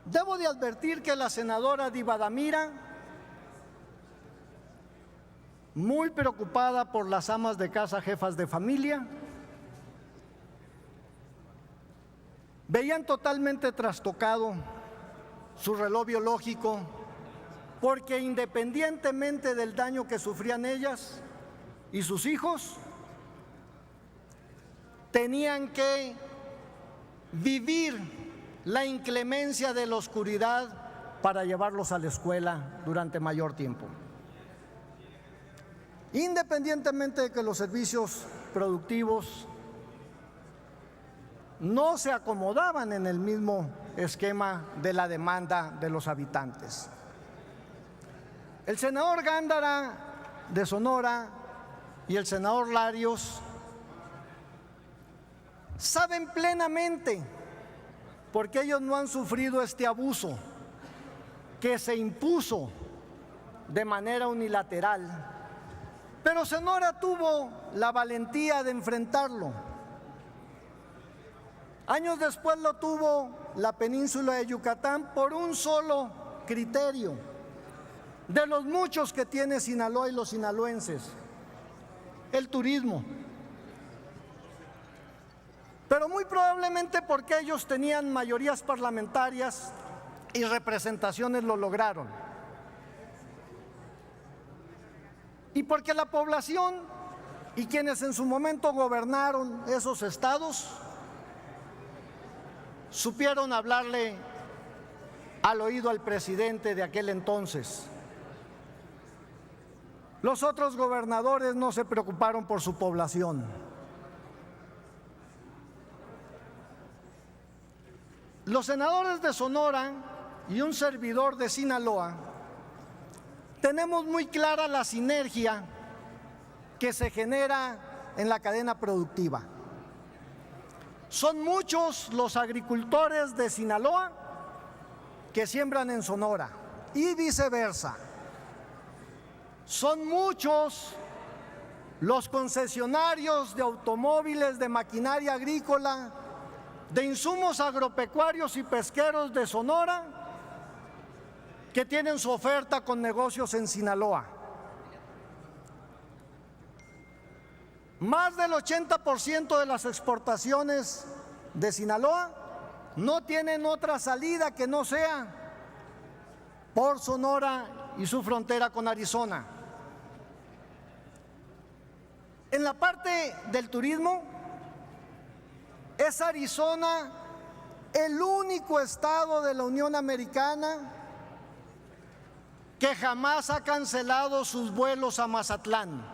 O: Debo de advertir que la senadora Divadamira, muy preocupada por las amas de casa jefas de familia, veían totalmente trastocado su reloj biológico porque independientemente del daño que sufrían ellas y sus hijos, tenían que vivir la inclemencia de la oscuridad para llevarlos a la escuela durante mayor tiempo. Independientemente de que los servicios productivos no se acomodaban en el mismo esquema de la demanda de los habitantes. El senador Gándara de Sonora y el senador Larios saben plenamente, porque ellos no han sufrido este abuso que se impuso de manera unilateral. Pero Sonora tuvo la valentía de enfrentarlo. Años después lo tuvo la península de Yucatán por un solo criterio, de los muchos que tiene Sinaloa y los sinaloenses: el turismo. Pero muy probablemente porque ellos tenían mayorías parlamentarias y representaciones lo lograron. Y porque la población y quienes en su momento gobernaron esos estados supieron hablarle al oído al presidente de aquel entonces. Los otros gobernadores no se preocuparon por su población. Los senadores de Sonora y un servidor de Sinaloa tenemos muy clara la sinergia que se genera en la cadena productiva. Son muchos los agricultores de Sinaloa que siembran en Sonora y viceversa. Son muchos los concesionarios de automóviles, de maquinaria agrícola, de insumos agropecuarios y pesqueros de Sonora que tienen su oferta con negocios en Sinaloa. Más del 80% de las exportaciones de Sinaloa no tienen otra salida que no sea por Sonora y su frontera con Arizona. En la parte del turismo, es Arizona el único estado de la Unión Americana que jamás ha cancelado sus vuelos a Mazatlán.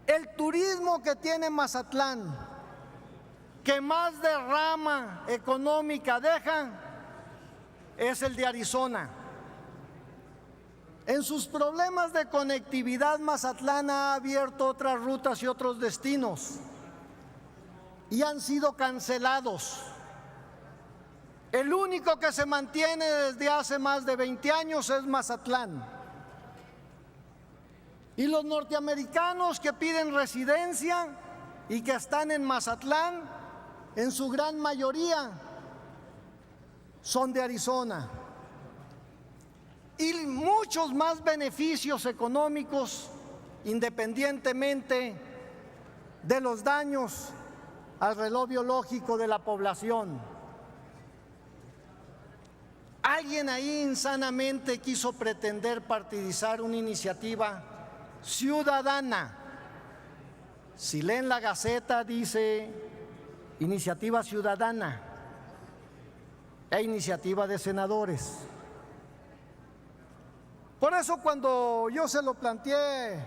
O: El turismo que tiene Mazatlán, que más derrama económica deja, es el de Arizona. En sus problemas de conectividad, Mazatlán ha abierto otras rutas y otros destinos y han sido cancelados. El único que se mantiene desde hace más de 20 años es Mazatlán. Y los norteamericanos que piden residencia y que están en Mazatlán, en su gran mayoría, son de Arizona. Y muchos más beneficios económicos, independientemente de los daños al reloj biológico de la población. Alguien ahí insanamente quiso pretender partidizar una iniciativa ciudadana. Si leen la Gaceta dice iniciativa ciudadana e iniciativa de senadores. Por eso cuando yo se lo planteé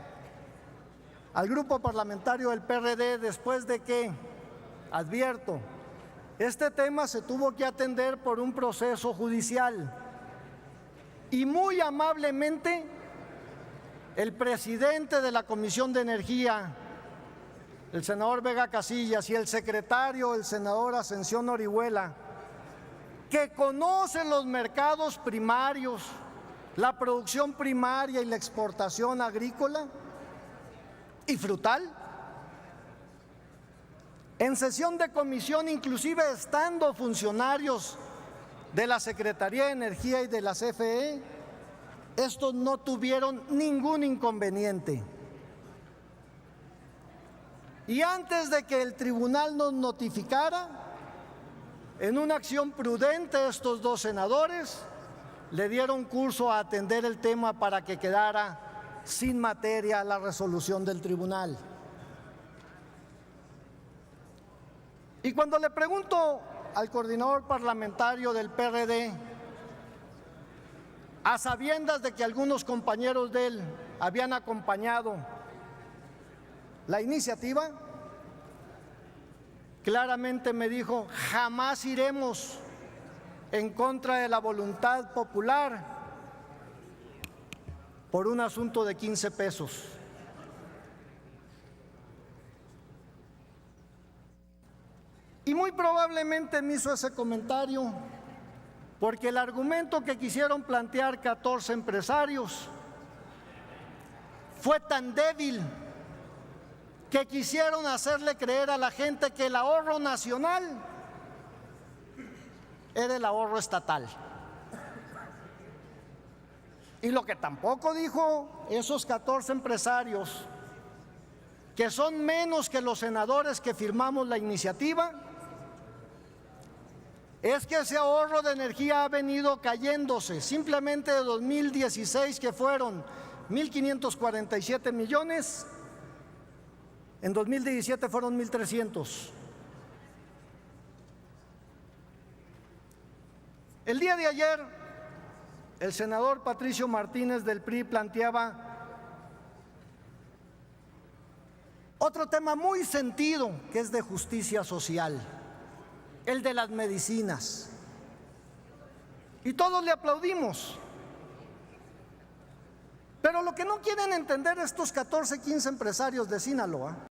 O: al grupo parlamentario del PRD, después de que, advierto, este tema se tuvo que atender por un proceso judicial y muy amablemente el presidente de la Comisión de Energía, el senador Vega Casillas, y el secretario, el senador Ascensión Orihuela, que conocen los mercados primarios, la producción primaria y la exportación agrícola y frutal, en sesión de comisión, inclusive estando funcionarios de la Secretaría de Energía y de la CFE, estos no tuvieron ningún inconveniente. Y antes de que el tribunal nos notificara, en una acción prudente, estos dos senadores le dieron curso a atender el tema para que quedara sin materia la resolución del tribunal. Y cuando le pregunto al coordinador parlamentario del PRD, a sabiendas de que algunos compañeros de él habían acompañado la iniciativa, claramente me dijo: jamás iremos en contra de la voluntad popular por un asunto de 15 pesos. Y muy probablemente me hizo ese comentario porque el argumento que quisieron plantear 14 empresarios fue tan débil que quisieron hacerle creer a la gente que el ahorro nacional era el ahorro estatal. Y lo que tampoco dijo esos 14 empresarios, que son menos que los senadores que firmamos la iniciativa, es que ese ahorro de energía ha venido cayéndose. Simplemente de 2016, que fueron 1.547 millones, En 2017 fueron 1,300. El día de ayer, el senador Patricio Martínez del PRI planteaba otro tema muy sentido, que es de justicia social, el de las medicinas. Y todos le aplaudimos. Pero lo que no quieren entender estos 14, 15 empresarios de Sinaloa